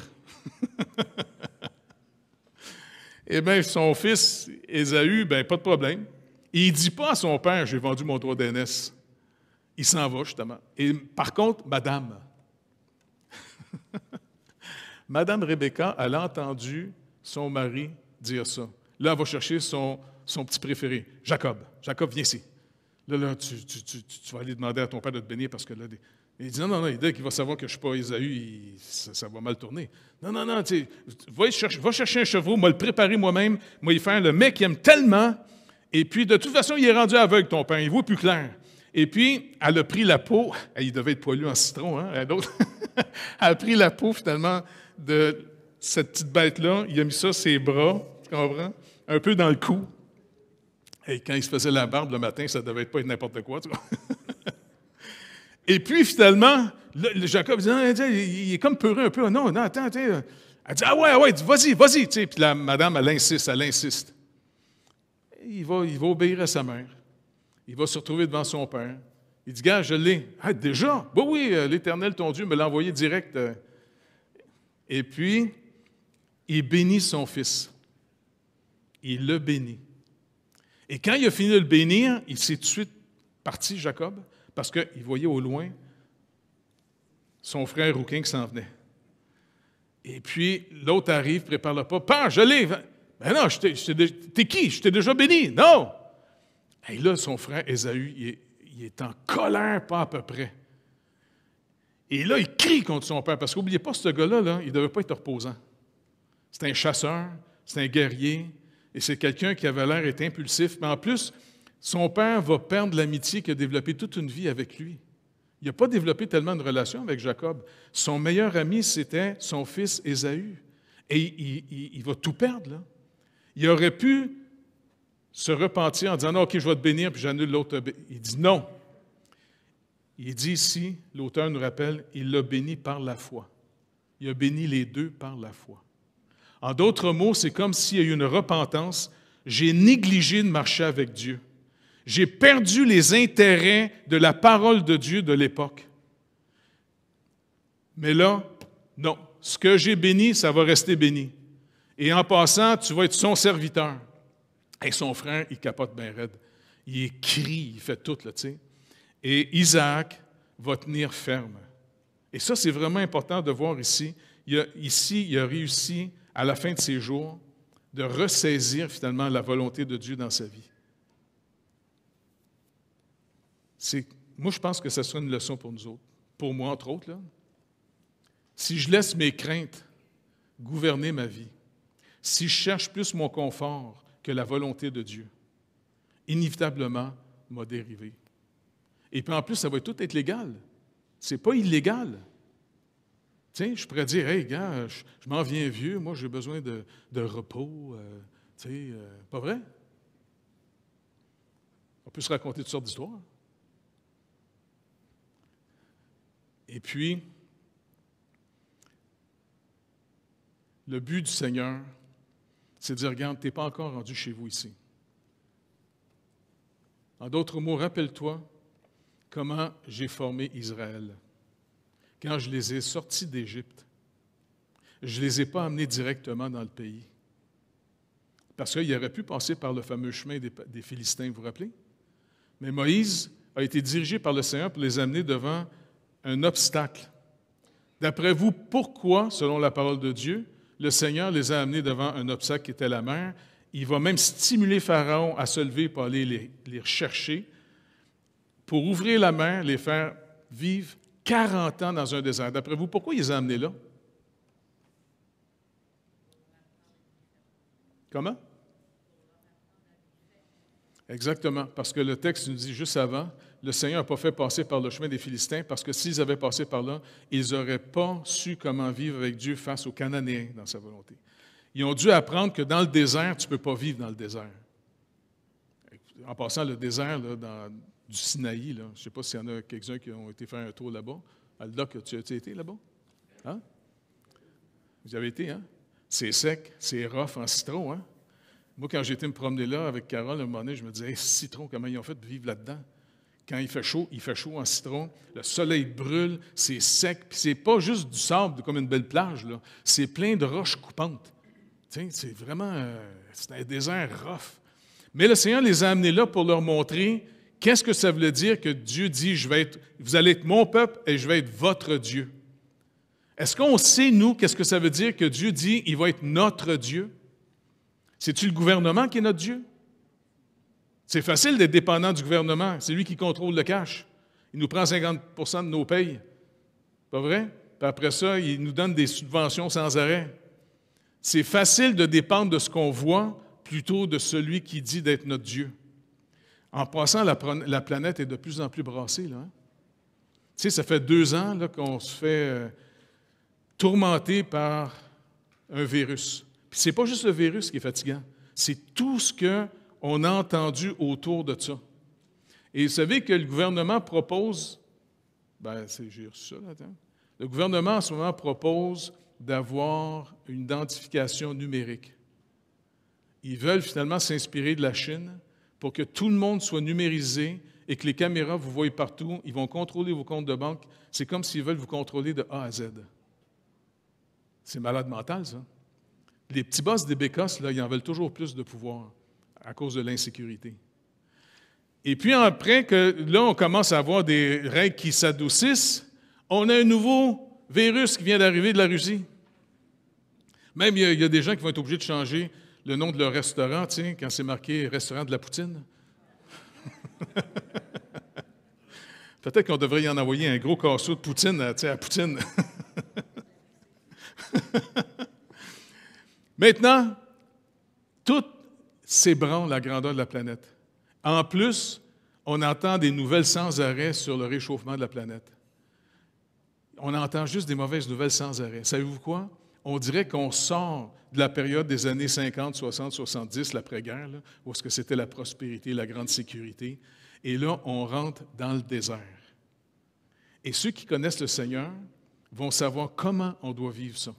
Eh bien, son fils, Ésaü, bien, pas de problème. Il ne dit pas à son père, j'ai vendu mon droit d'aînesse. Il s'en va, justement. Et par contre, Madame Rebecca, elle a entendu son mari dire ça. Là, elle va chercher son petit préféré, Jacob. Jacob, viens ici. Là, tu vas aller demander à ton père de te bénir parce que là, il dit non, dès qu'il va savoir que je ne suis pas Ésaü, ça va mal tourner. Non, tu sais, va chercher un chevreau, moi le préparer moi-même, moi y faire le mec qu'il aime tellement, et puis de toute façon, il est rendu aveugle, ton père, il ne voit plus clair. Et puis, elle a pris la peau, il devait être poilu en citron, hein, d'autres. Elle a pris la peau, finalement, de cette petite bête-là, il a mis ça sur ses bras, tu comprends? Un peu dans le cou. Et quand il se faisait la barbe le matin, ça ne devait pas être n'importe quoi, tu vois. Et puis, finalement, Jacob dit, il est comme peureux un peu. Non, attends. Elle dit, ah ouais, vas-y. Tu sais, puis la madame, elle insiste. Il va obéir à sa mère. Il va se retrouver devant son père. Il dit, gars, je l'ai. Ah, déjà? Oui, l'Éternel, ton Dieu, me l'a envoyé direct. Et puis, il bénit son fils. Il le bénit. Et quand il a fini de le bénir, il s'est tout de suite parti, Jacob, parce qu'il voyait au loin son frère rouquin qui s'en venait. Et puis, l'autre arrive, prépare le pas. Père, je l'ai. Ben non, t'es qui? Je t'ai déjà béni. Non! Et là, son frère Ésaü, il est en colère, pas à peu près. Et là, il crie contre son père, parce qu'oubliez pas, ce gars-là, là, il ne devait pas être reposant. C'est un chasseur, c'est un guerrier, et c'est quelqu'un qui avait l'air d'être impulsif. Mais en plus, son père va perdre l'amitié qu'il a développée toute une vie avec lui. Il n'a pas développé tellement de relation avec Jacob. Son meilleur ami, c'était son fils Ésaü. Et il va tout perdre, là. Il aurait pu se repentir en disant « Non, OK, je vais te bénir, puis j'annule l'autre. » Il dit non. Il dit ici, l'auteur nous rappelle, il l'a béni par la foi. Il a béni les deux par la foi. En d'autres mots, c'est comme s'il y a eu une repentance. J'ai négligé de marcher avec Dieu. J'ai perdu les intérêts de la parole de Dieu de l'époque. Mais là, non. Ce que j'ai béni, ça va rester béni. Et en passant, tu vas être son serviteur. Et son frère, il capote bien raide. Il crie, il fait tout, là, tu sais. Et Isaac va tenir ferme. Et ça, c'est vraiment important de voir ici. Il a réussi, à la fin de ses jours, de ressaisir finalement la volonté de Dieu dans sa vie. Moi, je pense que ça sera une leçon pour nous autres. Pour moi, entre autres, là. Si je laisse mes craintes gouverner ma vie, si je cherche plus mon confort que la volonté de Dieu, inévitablement, m'a dérivé. Et puis en plus, ça va tout être légal. C'est pas illégal. Tu sais, je pourrais dire, hey, gars, je m'en viens vieux, moi, j'ai besoin de repos. Tu sais, pas vrai? On peut se raconter toutes sortes d'histoires. Et puis, le but du Seigneur, c'est de dire, regarde, tu n'es pas encore rendu chez vous ici. En d'autres mots, rappelle-toi comment j'ai formé Israël. Quand je les ai sortis d'Égypte, je ne les ai pas amenés directement dans le pays. Parce qu'ils auraient pu passer par le fameux chemin des Philistins, vous vous rappelez? Mais Moïse a été dirigé par le Seigneur pour les amener devant un obstacle. D'après vous, pourquoi, selon la parole de Dieu, le Seigneur les a amenés devant un obstacle qui était la mer? Il va même stimuler Pharaon à se lever pour aller les rechercher, pour ouvrir la mer, les faire vivre 40 ans dans un désert. D'après vous, pourquoi il les a amenés là? Comment? Exactement, parce que le texte nous dit juste avant, le Seigneur n'a pas fait passer par le chemin des Philistins, parce que s'ils avaient passé par là, ils n'auraient pas su comment vivre avec Dieu face aux Cananéens dans sa volonté. Ils ont dû apprendre que dans le désert, tu ne peux pas vivre dans le désert. En passant, le désert là, du Sinaï, là, je ne sais pas s'il y en a quelques-uns qui ont été faire un tour là-bas. Alda, tu as été là-bas? Hein? Vous y avez été, hein? C'est sec, c'est rough en citron. Hein? Moi, quand j'ai été me promener là avec Carole, à un moment donné, je me disais, hey, citron, comment ils ont fait de vivre là-dedans? Quand il fait chaud en citron, le soleil brûle, c'est sec, puis c'est pas juste du sable comme une belle plage, là. C'est plein de roches coupantes. C'est vraiment, c'est un désert rough. Mais le Seigneur les a amenés là pour leur montrer qu'est-ce que ça voulait dire que Dieu dit, vous allez être mon peuple et je vais être votre Dieu. Est-ce qu'on sait, nous, qu'est-ce que ça veut dire que Dieu dit, il va être notre Dieu? C'est-tu le gouvernement qui est notre Dieu? C'est facile d'être dépendant du gouvernement. C'est lui qui contrôle le cash. Il nous prend 50 % de nos payes. Pas vrai? Puis après ça, il nous donne des subventions sans arrêt. C'est facile de dépendre de ce qu'on voit plutôt de celui qui dit d'être notre Dieu. En passant, la planète est de plus en plus brassée. Là, hein? Tu sais, ça fait 2 ans là, qu'on se fait tourmenter par un virus. Puis c'est pas juste le virus qui est fatigant, c'est tout ce qu'on a entendu autour de ça. Et vous savez que le gouvernement propose, j'ai reçu ça, là, attends. Le gouvernement en ce moment propose d'avoir une identification numérique. Ils veulent finalement s'inspirer de la Chine pour que tout le monde soit numérisé et que les caméras vous voient partout, ils vont contrôler vos comptes de banque. C'est comme s'ils veulent vous contrôler de A à Z. C'est malade mental, ça. Les petits boss des bécosses, là, ils en veulent toujours plus de pouvoir à cause de l'insécurité. Et puis après que là, on commence à avoir des règles qui s'adoucissent, on a un nouveau virus qui vient d'arriver de la Russie. Même, il y a des gens qui vont être obligés de changer le nom de leur restaurant, tu sais, quand c'est marqué « Restaurant de la poutine ». Peut-être qu'on devrait y en envoyer un gros casseau de poutine, tu sais, à Poutine. Maintenant, tout s'ébranle la grandeur de la planète. En plus, on entend des nouvelles sans arrêt sur le réchauffement de la planète. On entend juste des mauvaises nouvelles sans arrêt. Savez-vous quoi? On dirait qu'on sort de la période des années 50, 60, 70, l'après-guerre, là, où est-ce que c'était la prospérité, la grande sécurité. Et là, on rentre dans le désert. Et ceux qui connaissent le Seigneur vont savoir comment on doit vivre ça.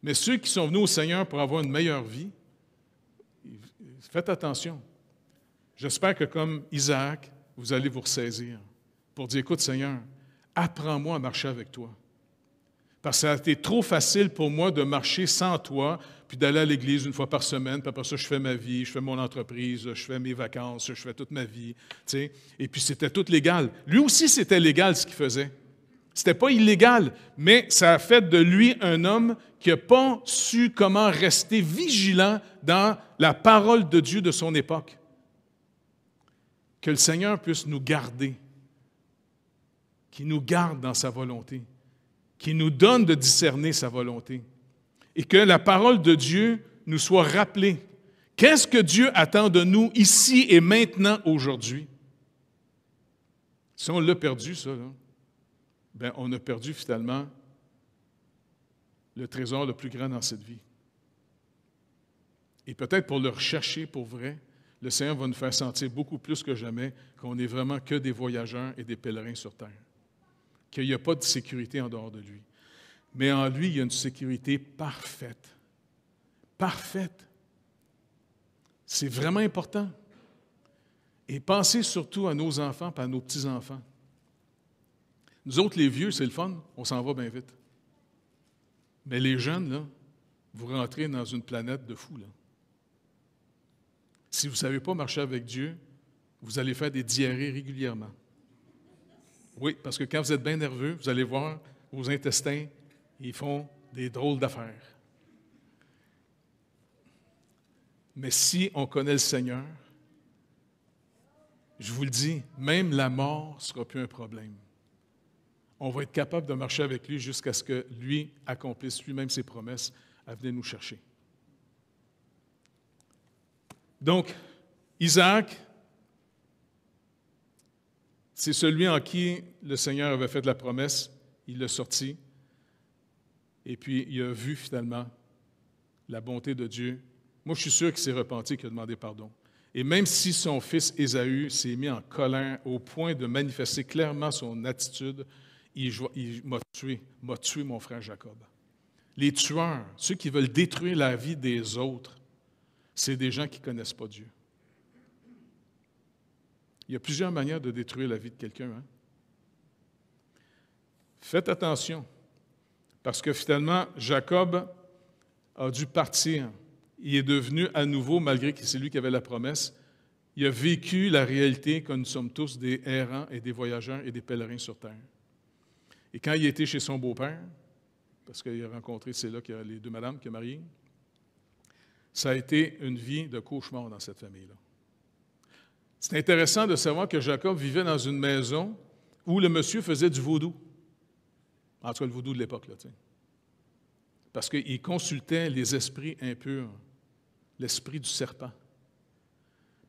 Mais ceux qui sont venus au Seigneur pour avoir une meilleure vie, faites attention. J'espère que comme Isaac, vous allez vous ressaisir pour dire, écoute Seigneur, apprends-moi à marcher avec toi. Parce que ça a été trop facile pour moi de marcher sans toi, puis d'aller à l'église une fois par semaine, puis après ça, je fais ma vie, je fais mon entreprise, je fais mes vacances, je fais toute ma vie. Tu sais. Et puis c'était tout légal. Lui aussi, c'était légal ce qu'il faisait. C'était pas illégal, mais ça a fait de lui un homme qui n'a pas su comment rester vigilant dans la parole de Dieu de son époque. Que le Seigneur puisse nous garder, qu'il nous garde dans sa volonté, qu'il nous donne de discerner sa volonté et que la parole de Dieu nous soit rappelée. Qu'est-ce que Dieu attend de nous ici et maintenant, aujourd'hui? Si on l'a perdu, ça, là, bien, on a perdu finalement le trésor le plus grand dans cette vie. Et peut-être pour le rechercher pour vrai, le Seigneur va nous faire sentir beaucoup plus que jamais qu'on n'est vraiment que des voyageurs et des pèlerins sur terre. Qu'il n'y a pas de sécurité en dehors de lui. Mais en lui, il y a une sécurité parfaite. Parfaite. C'est vraiment important. Et pensez surtout à nos enfants et à nos petits-enfants. Nous autres, les vieux, c'est le fun, on s'en va bien vite. Mais les jeunes, là, vous rentrez dans une planète de fous, là. Si vous ne savez pas marcher avec Dieu, vous allez faire des diarrhées régulièrement. Oui, parce que quand vous êtes bien nerveux, vous allez voir vos intestins, ils font des drôles d'affaires. Mais si on connaît le Seigneur, je vous le dis, même la mort ne sera plus un problème. On va être capable de marcher avec lui jusqu'à ce que lui accomplisse lui-même ses promesses à venir nous chercher. Donc, Isaac, c'est celui en qui le Seigneur avait fait de la promesse. Il l'a sorti. Et puis, il a vu finalement la bonté de Dieu. Moi, je suis sûr qu'il s'est repenti, qu'il a demandé pardon. Et même si son fils Ésaü s'est mis en colère au point de manifester clairement son attitude, il m'a tué mon frère Jacob. les tueurs, ceux qui veulent détruire la vie des autres, c'est des gens qui ne connaissent pas Dieu. Il y a plusieurs manières de détruire la vie de quelqu'un. Hein? Faites attention, parce que finalement, Jacob a dû partir. Il est devenu à nouveau, malgré que c'est lui qui avait la promesse, il a vécu la réalité que nous sommes tous des errants et des voyageurs et des pèlerins sur terre. Et quand il était chez son beau-père, parce qu'il a rencontré, c'est là qu'il y a les deux madames qui ont marié, ça a été une vie de cauchemar dans cette famille-là. C'est intéressant de savoir que Jacob vivait dans une maison où le monsieur faisait du vaudou. En tout cas, le vaudou de l'époque, là, tu sais. Parce qu'il consultait les esprits impurs, l'esprit du serpent.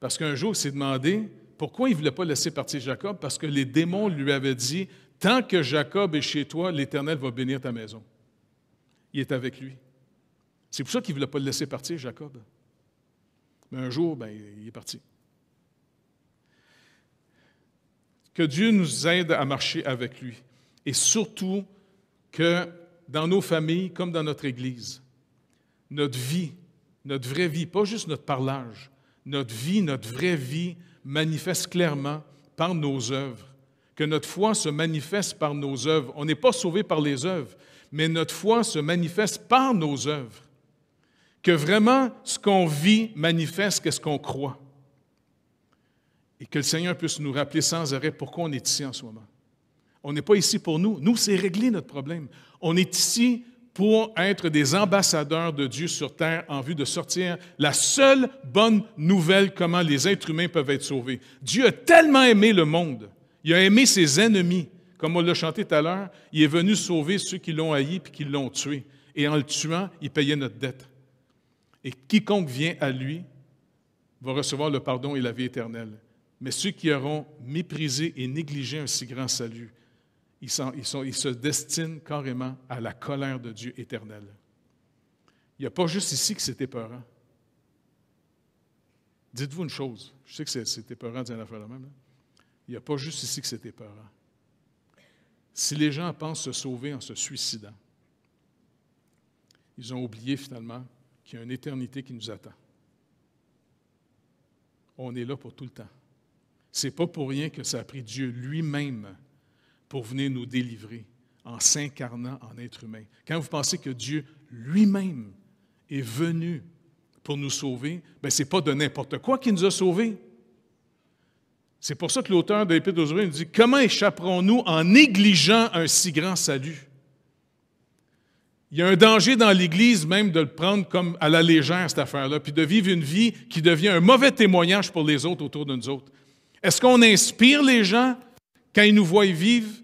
Parce qu'un jour, il s'est demandé pourquoi il ne voulait pas laisser partir Jacob, parce que les démons lui avaient dit « Tant que Jacob est chez toi, l'Éternel va bénir ta maison. » Il est avec lui. C'est pour ça qu'il ne voulait pas le laisser partir, Jacob. Mais un jour, il est parti. Que Dieu nous aide à marcher avec lui. Et surtout que dans nos familles, comme dans notre Église, notre vie, notre vraie vie, pas juste notre parlage, notre vie, notre vraie vie manifeste clairement par nos œuvres. Que notre foi se manifeste par nos œuvres. On n'est pas sauvé par les œuvres, mais notre foi se manifeste par nos œuvres. Que vraiment, ce qu'on vit manifeste qu'est-ce qu'on croit. Et que le Seigneur puisse nous rappeler sans arrêt pourquoi on est ici en ce moment. On n'est pas ici pour nous. Nous, c'est régler notre problème. On est ici pour être des ambassadeurs de Dieu sur terre en vue de sortir la seule bonne nouvelle comment les êtres humains peuvent être sauvés. Dieu a tellement aimé le monde. Il a aimé ses ennemis. Comme on l'a chanté tout à l'heure, il est venu sauver ceux qui l'ont haï et qui l'ont tué. Et en le tuant, il payait notre dette. Et quiconque vient à lui va recevoir le pardon et la vie éternelle. Mais ceux qui auront méprisé et négligé un si grand salut, ils se destinent carrément à la colère de Dieu éternelle. Il n'y a pas juste ici que c'est épeurant. Dites-vous une chose, je sais que c'est épeurant de dire une affaire la même. Il n'y a pas juste ici que c'est épeurant. Si les gens pensent se sauver en se suicidant, ils ont oublié finalement qu'il y a une éternité qui nous attend. On est là pour tout le temps. Ce n'est pas pour rien que ça a pris Dieu lui-même pour venir nous délivrer en s'incarnant en être humain. Quand vous pensez que Dieu lui-même est venu pour nous sauver, ce n'est pas de n'importe quoi qui nous a sauvés. C'est pour ça que l'auteur de l'Épître aux Hébreux nous dit « Comment échapperons-nous en négligeant un si grand salut? » Il y a un danger dans l'Église même de le prendre comme à la légère, cette affaire-là, puis de vivre une vie qui devient un mauvais témoignage pour les autres autour de nous autres. Est-ce qu'on inspire les gens quand ils nous voient vivre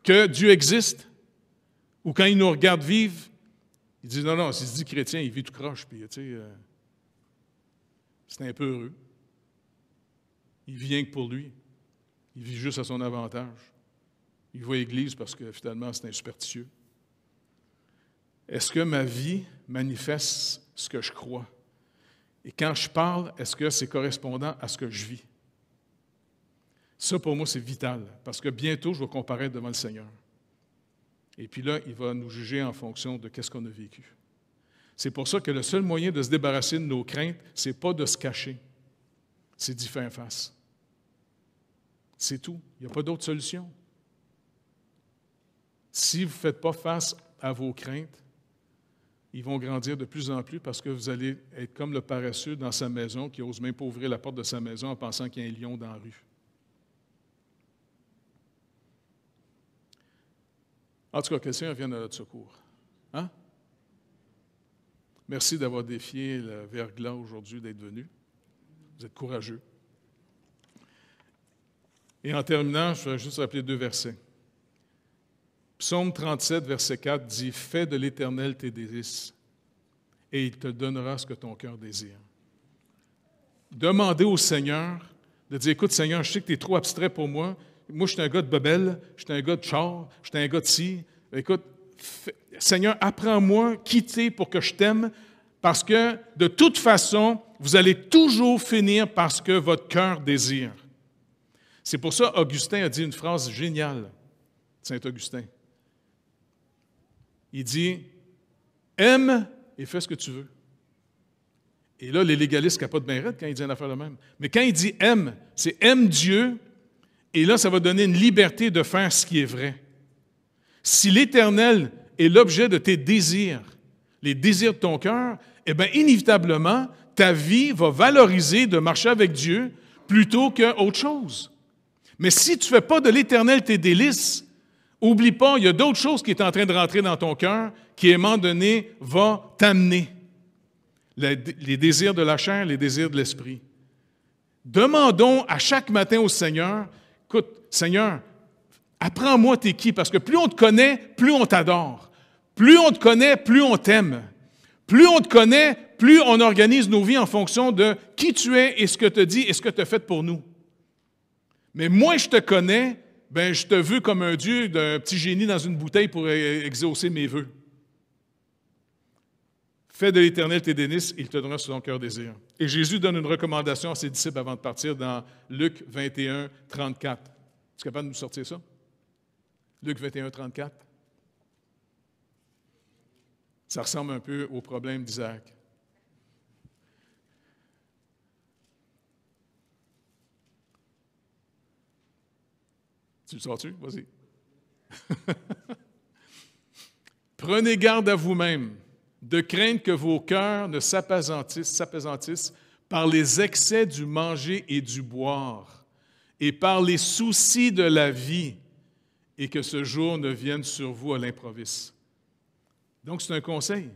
que Dieu existe? Ou quand ils nous regardent vivre, ils disent non, s'il se dit chrétien, il vit tout croche, puis c'est un peu heureux. Il vit rien que pour lui. Il vit juste à son avantage. Il va à l'Église parce que finalement, c'est un superstitieux. Est-ce que ma vie manifeste ce que je crois? Et quand je parle, est-ce que c'est correspondant à ce que je vis? Ça, pour moi, c'est vital, parce que bientôt, je vais comparaître devant le Seigneur. Et puis là, il va nous juger en fonction de ce qu'on a vécu. C'est pour ça que le seul moyen de se débarrasser de nos craintes, ce n'est pas de se cacher, c'est d'y faire face. C'est tout. Il n'y a pas d'autre solution. Si vous ne faites pas face à vos craintes, ils vont grandir de plus en plus parce que vous allez être comme le paresseux dans sa maison qui n'ose même pas ouvrir la porte de sa maison en pensant qu'il y a un lion dans la rue. En tout cas, que le Seigneur vienne à notre secours. Hein? Merci d'avoir défié le verglas aujourd'hui, d'être venu. Vous êtes courageux. Et en terminant, je vais juste rappeler 2 versets. Psaume 37, verset 4 dit « Fais de l'Éternel tes délices, et il te donnera ce que ton cœur désire. » Demandez au Seigneur de dire « Écoute, Seigneur, je sais que tu es trop abstrait pour moi. Moi, je suis un gars de bebelle, je suis un gars de char, je suis un gars de ci. Écoute, Seigneur, apprends-moi, quitter pour que je t'aime, parce que de toute façon, vous allez toujours finir par ce que votre cœur désire. » C'est pour ça Augustin a dit une phrase géniale, Saint Augustin. Il dit, Aime et fais ce que tu veux. Et là, les légalistes capotent bien raide quand ils disent une affaire de même. Mais quand il dit aime, c'est aime Dieu, et là, ça va donner une liberté de faire ce qui est vrai. Si l'Éternel est l'objet de tes désirs, les désirs de ton cœur, eh bien, inévitablement, ta vie va valoriser de marcher avec Dieu plutôt qu'autre chose. Mais si tu ne fais pas de l'Éternel tes délices, oublie pas, il y a d'autres choses qui sont en train de rentrer dans ton cœur qui, à un moment donné, va t'amener. Les désirs de la chair, les désirs de l'esprit. Demandons à chaque matin au Seigneur, écoute, Seigneur, apprends-moi t'es qui, parce que plus on te connaît, plus on t'adore. Plus on te connaît, plus on t'aime. Plus on te connaît, plus on organise nos vies en fonction de qui tu es et ce que tu dis et ce que tu as fait pour nous. Mais moins je te connais, ben je te veux comme un Dieu d'un petit génie dans une bouteille pour exaucer mes vœux. Fais de l'Éternel tes délices, il te donnera ce que ton cœur désire. Et Jésus donne une recommandation à ses disciples avant de partir dans Luc 21, 34. Es-tu capable de nous sortir ça? Luc 21, 34. Ça ressemble un peu au problème d'Isaac. Tu le sors-tu? Vas-y. Prenez garde à vous-même, de craindre que vos cœurs ne s'appesantissent par les excès du manger et du boire, et par les soucis de la vie, et que ce jour ne vienne sur vous à l'improviste. Donc, c'est un conseil.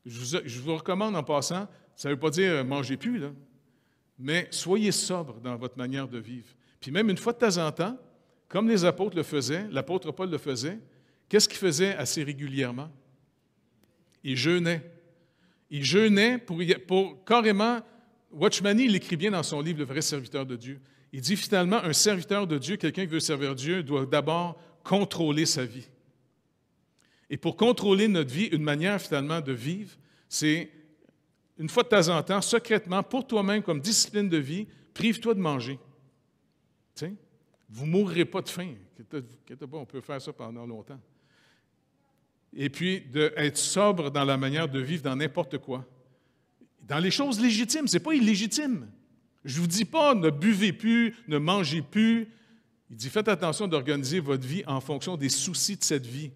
Je vous recommande en passant, ça ne veut pas dire mangez plus, là, mais soyez sobre dans votre manière de vivre. Puis même une fois de temps en temps, comme les apôtres le faisaient, l'apôtre Paul le faisait, qu'est-ce qu'il faisait assez régulièrement? Il jeûnait. Il jeûnait pour carrément, Watchman Nee l'écrit bien dans son livre « Le vrai serviteur de Dieu ». Il dit finalement, un serviteur de Dieu, quelqu'un qui veut servir Dieu, doit d'abord contrôler sa vie. Et pour contrôler notre vie, une manière finalement de vivre, c'est une fois de temps en temps, secrètement, pour toi-même, comme discipline de vie, prive-toi de manger. Tu sais, vous ne mourrez pas de faim. On peut faire ça pendant longtemps. Et puis, d'être sobre dans la manière de vivre dans n'importe quoi. Dans les choses légitimes, ce n'est pas illégitime. Je ne vous dis pas, ne buvez plus, ne mangez plus. Il dit, faites attention d'organiser votre vie en fonction des soucis de cette vie.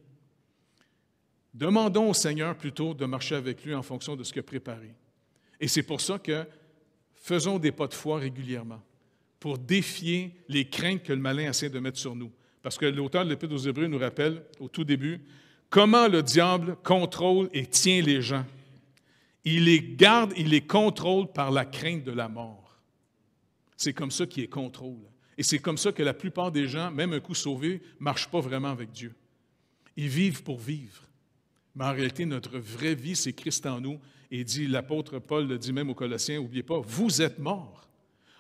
Demandons au Seigneur plutôt de marcher avec lui en fonction de ce qu'il a préparé. Et c'est pour ça que faisons des pas de foi régulièrement, pour défier les craintes que le malin essaie de mettre sur nous. Parce que l'auteur de l'Épître aux Hébreux nous rappelle, au tout début, comment le diable contrôle et tient les gens. Il les garde, il les contrôle par la crainte de la mort. C'est comme ça qu'il les contrôle. Et c'est comme ça que la plupart des gens, même un coup sauvés, ne marchent pas vraiment avec Dieu. Ils vivent pour vivre. Mais en réalité, notre vraie vie, c'est Christ en nous. Et dit, l'apôtre Paul le dit même aux Colossiens, n'oubliez pas, vous êtes morts.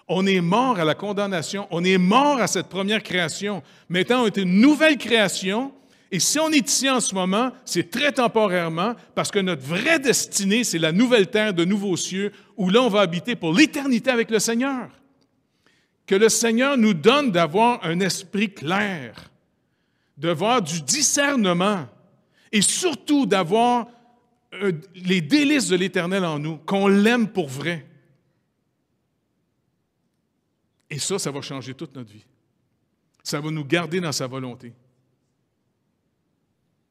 On est mort à la condamnation, on est mort à cette première création. Maintenant, on est une nouvelle création. Et si on est ici en ce moment, c'est très temporairement, parce que notre vraie destinée, c'est la nouvelle terre de nouveaux cieux, où là, on va habiter pour l'éternité avec le Seigneur. Que le Seigneur nous donne d'avoir un esprit clair, d'avoir du discernement, et surtout d'avoir les délices de l'Éternel en nous, qu'on l'aime pour vrai. Et ça va changer toute notre vie. Ça va nous garder dans sa volonté.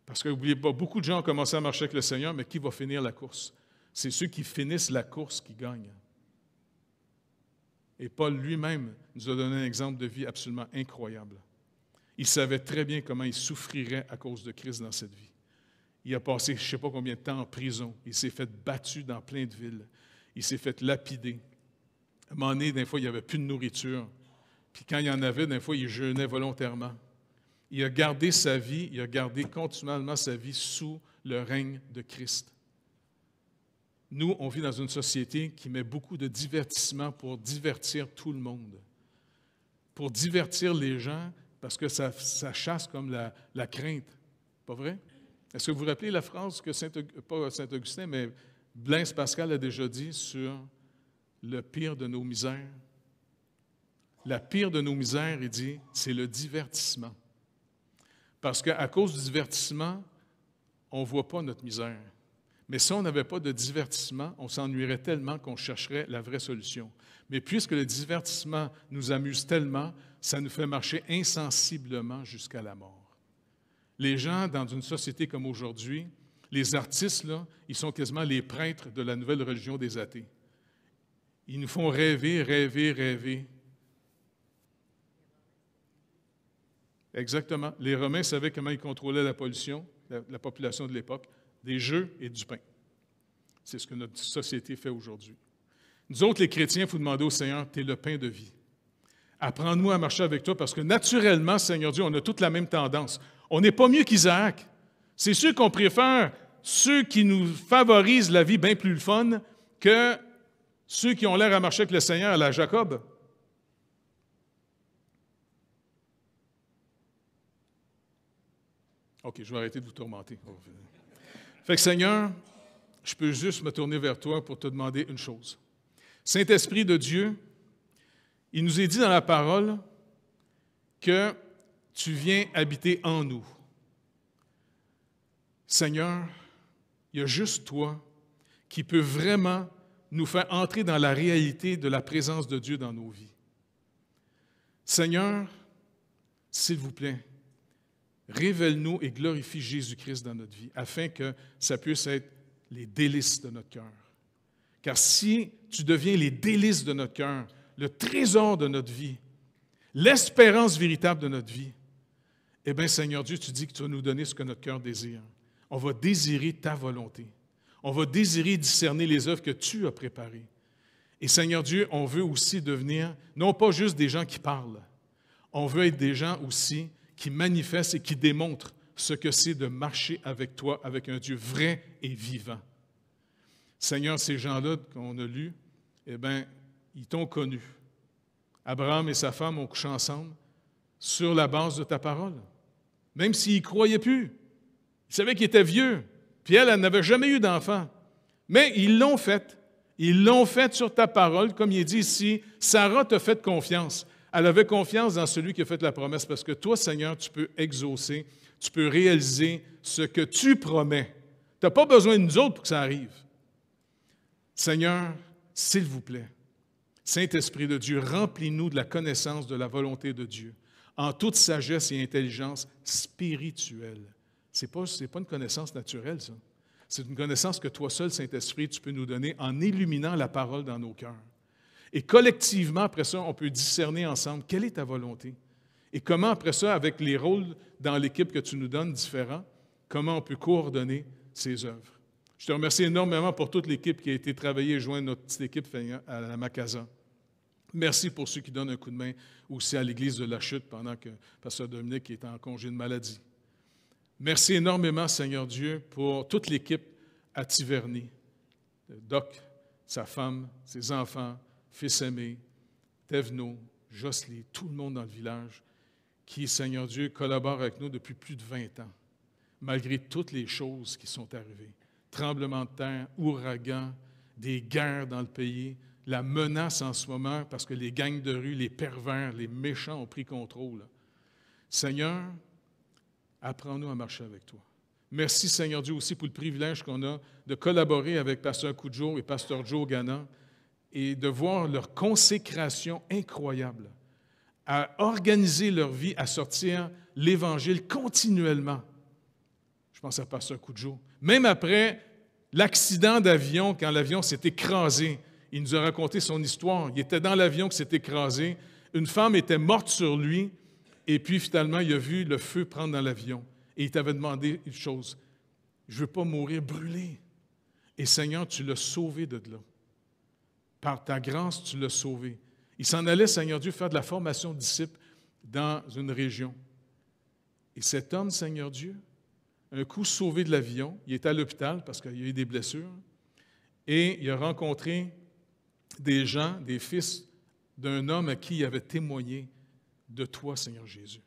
Parce que, n'oubliez pas, beaucoup de gens ont commencé à marcher avec le Seigneur, mais qui va finir la course? C'est ceux qui finissent la course qui gagnent. Et Paul lui-même nous a donné un exemple de vie absolument incroyable. Il savait très bien comment il souffrirait à cause de Christ dans cette vie. Il a passé je ne sais pas combien de temps en prison. Il s'est fait battu dans plein de villes. Il s'est fait lapider. À un moment donné, des fois, il n'y avait plus de nourriture. Puis quand il y en avait, des fois, il jeûnait volontairement. Il a gardé sa vie, il a gardé continuellement sa vie sous le règne de Christ. Nous, on vit dans une société qui met beaucoup de divertissement pour divertir tout le monde, pour divertir les gens, parce que ça chasse comme la crainte. Pas vrai? Est-ce que vous vous rappelez la phrase que pas Saint-Augustin, mais Blaise Pascal a déjà dit sur le pire de nos misères? La pire de nos misères, il dit, c'est le divertissement. Parce qu'à cause du divertissement, on ne voit pas notre misère. Mais si on n'avait pas de divertissement, on s'ennuierait tellement qu'on chercherait la vraie solution. Mais puisque le divertissement nous amuse tellement, ça nous fait marcher insensiblement jusqu'à la mort. Les gens, dans une société comme aujourd'hui, les artistes, là, ils sont quasiment les prêtres de la nouvelle religion des athées. Ils nous font rêver, rêver, rêver. Exactement. Les Romains savaient comment ils contrôlaient la pollution, la population de l'époque, des jeux et du pain. C'est ce que notre société fait aujourd'hui. Nous autres, les chrétiens, il faut demander au Seigneur, tu es le pain de vie. Apprends-nous à marcher avec toi parce que naturellement, Seigneur Dieu, on a toute la même tendance. On n'est pas mieux qu'Isaac. C'est sûr qu'on préfère ceux qui nous favorisent la vie bien plus le fun que ceux qui ont l'air à marcher avec le Seigneur à la Jacob. OK, je vais arrêter de vous tourmenter. Fait que Seigneur, je peux juste me tourner vers toi pour te demander une chose. Saint-Esprit de Dieu, il nous est dit dans la parole que tu viens habiter en nous. Seigneur, il y a juste toi qui peux vraiment nous faire entrer dans la réalité de la présence de Dieu dans nos vies. Seigneur, s'il vous plaît, révèle-nous et glorifie Jésus-Christ dans notre vie, afin que ça puisse être les délices de notre cœur. Car si tu deviens les délices de notre cœur, le trésor de notre vie, l'espérance véritable de notre vie, eh bien, Seigneur Dieu, tu dis que tu vas nous donner ce que notre cœur désire. On va désirer ta volonté. On va désirer discerner les œuvres que tu as préparées. Et Seigneur Dieu, on veut aussi devenir, non pas juste des gens qui parlent, on veut être des gens aussi qui manifestent et qui démontrent ce que c'est de marcher avec toi, avec un Dieu vrai et vivant. Seigneur, ces gens-là qu'on a lus, eh bien, ils t'ont connu. Abraham et sa femme ont couché ensemble sur la base de ta parole. Même s'ils ne croyaient plus. Ils savaient qu'il était vieux. Puis elle n'avait jamais eu d'enfant. Mais ils l'ont fait. Ils l'ont fait sur ta parole, comme il est dit ici. Sarah t'a fait confiance. Elle avait confiance dans celui qui a fait la promesse parce que toi, Seigneur, tu peux exaucer, tu peux réaliser ce que tu promets. Tu n'as pas besoin de nous autres pour que ça arrive. Seigneur, s'il vous plaît, Saint-Esprit de Dieu, remplis-nous de la connaissance de la volonté de Dieu, en toute sagesse et intelligence spirituelle. Ce n'est pas une connaissance naturelle, ça. C'est une connaissance que toi seul, Saint-Esprit, tu peux nous donner en illuminant la parole dans nos cœurs. Et collectivement, après ça, on peut discerner ensemble quelle est ta volonté. Et comment, après ça, avec les rôles dans l'équipe que tu nous donnes différents, comment on peut coordonner ces œuvres. Je te remercie énormément pour toute l'équipe qui a été travaillée et joindre notre petite équipe à la Macasa. Merci pour ceux qui donnent un coup de main aussi à l'Église de la Chute pendant que Pasteur Dominique est en congé de maladie. Merci énormément, Seigneur Dieu, pour toute l'équipe à Tiverny. Doc, sa femme, ses enfants, fils aimé, Thévenot, Jocely, tout le monde dans le village qui, Seigneur Dieu, collabore avec nous depuis plus de 20 ans, malgré toutes les choses qui sont arrivées. Tremblements de terre, ouragans, des guerres dans le pays, la menace en ce moment parce que les gangs de rue, les pervers, les méchants ont pris contrôle. Seigneur, apprends-nous à marcher avec toi. Merci, Seigneur Dieu, aussi pour le privilège qu'on a de collaborer avec Pasteur Cudjoe et Pasteur Joe Ganna et de voir leur consécration incroyable à organiser leur vie, à sortir l'Évangile continuellement. Je pense à Pasteur Cudjoe. Même après l'accident d'avion, quand l'avion s'est écrasé, il nous a raconté son histoire. Il était dans l'avion qui s'est écrasé. Une femme était morte sur lui, et puis finalement, il a vu le feu prendre dans l'avion. Et il t'avait demandé une chose. Je ne veux pas mourir brûlé. Et Seigneur, tu l'as sauvé de là. Par ta grâce, tu l'as sauvé. Il s'en allait, Seigneur Dieu, faire de la formation de disciples dans une région. Et cet homme, Seigneur Dieu, un coup sauvé de l'avion, il était à l'hôpital parce qu'il y a eu des blessures, et il a rencontré des gens, des fils d'un homme à qui il avait témoigné de toi, Seigneur Jésus.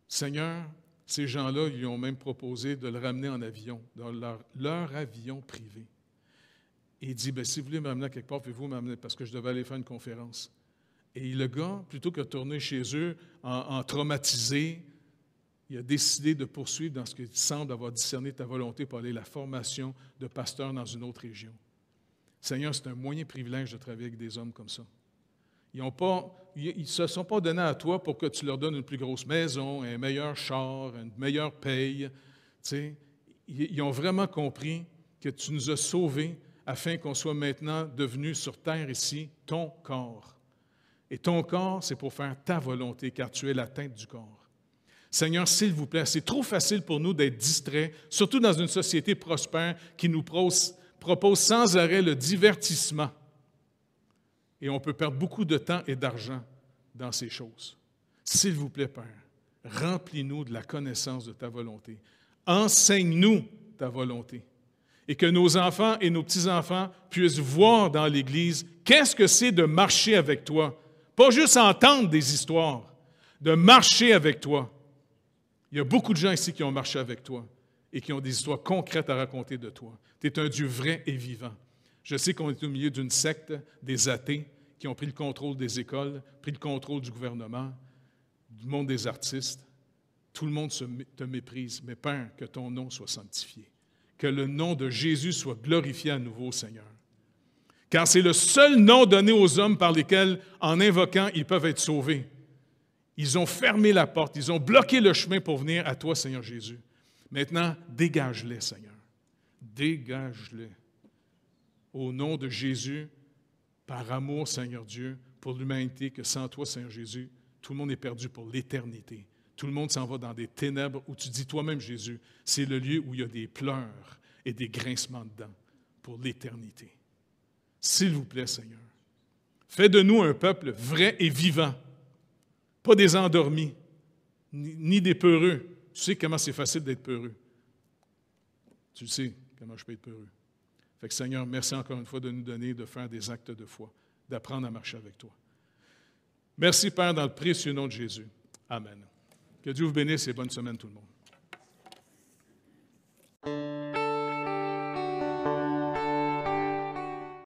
Seigneur, ces gens-là lui ont même proposé de le ramener en avion, dans leur avion privé. Et il dit, bien, si vous voulez m'amener quelque part, pouvez-vous m'amener, parce que je devais aller faire une conférence. Et le gars, plutôt que de tourner chez eux en traumatisé, il a décidé de poursuivre dans ce qu'il semble avoir discerné ta volonté pour aller à la formation de pasteur dans une autre région. Seigneur, c'est un moyen privilège de travailler avec des hommes comme ça. Ils ne se sont pas donnés à toi pour que tu leur donnes une plus grosse maison, un meilleur char, une meilleure paye. Tu sais, ils ont vraiment compris que tu nous as sauvés afin qu'on soit maintenant devenus sur terre ici ton corps. Et ton corps, c'est pour faire ta volonté, car tu es la tête du corps. Seigneur, s'il vous plaît, c'est trop facile pour nous d'être distraits, surtout dans une société prospère qui nous propose sans arrêt le divertissement. Et on peut perdre beaucoup de temps et d'argent dans ces choses. S'il vous plaît, Père, remplis-nous de la connaissance de ta volonté. Enseigne-nous ta volonté. Et que nos enfants et nos petits-enfants puissent voir dans l'Église qu'est-ce que c'est de marcher avec toi. Pas juste entendre des histoires, de marcher avec toi. Il y a beaucoup de gens ici qui ont marché avec toi et qui ont des histoires concrètes à raconter de toi. Tu es un Dieu vrai et vivant. Je sais qu'on est au milieu d'une secte, des athées, qui ont pris le contrôle des écoles, pris le contrôle du gouvernement, du monde des artistes. Tout le monde te méprise, mais Père, que ton nom soit sanctifié. Que le nom de Jésus soit glorifié à nouveau, Seigneur. Car c'est le seul nom donné aux hommes par lesquels, en invoquant, ils peuvent être sauvés. Ils ont fermé la porte, ils ont bloqué le chemin pour venir à toi, Seigneur Jésus. Maintenant, dégage-les, Seigneur. Dégage-les. Au nom de Jésus, par amour, Seigneur Dieu, pour l'humanité, que sans toi, Seigneur Jésus, tout le monde est perdu pour l'éternité. Tout le monde s'en va dans des ténèbres où tu dis toi-même, Jésus, c'est le lieu où il y a des pleurs et des grincements de dents pour l'éternité. S'il vous plaît, Seigneur, fais de nous un peuple vrai et vivant, pas des endormis, ni des peureux. Tu sais comment c'est facile d'être peureux. Tu sais comment je peux être peureux. Fait que Seigneur, merci encore une fois de nous donner de faire des actes de foi, d'apprendre à marcher avec toi. Merci, Père, dans le précieux nom de Jésus. Amen. Que Dieu vous bénisse et bonne semaine tout le monde.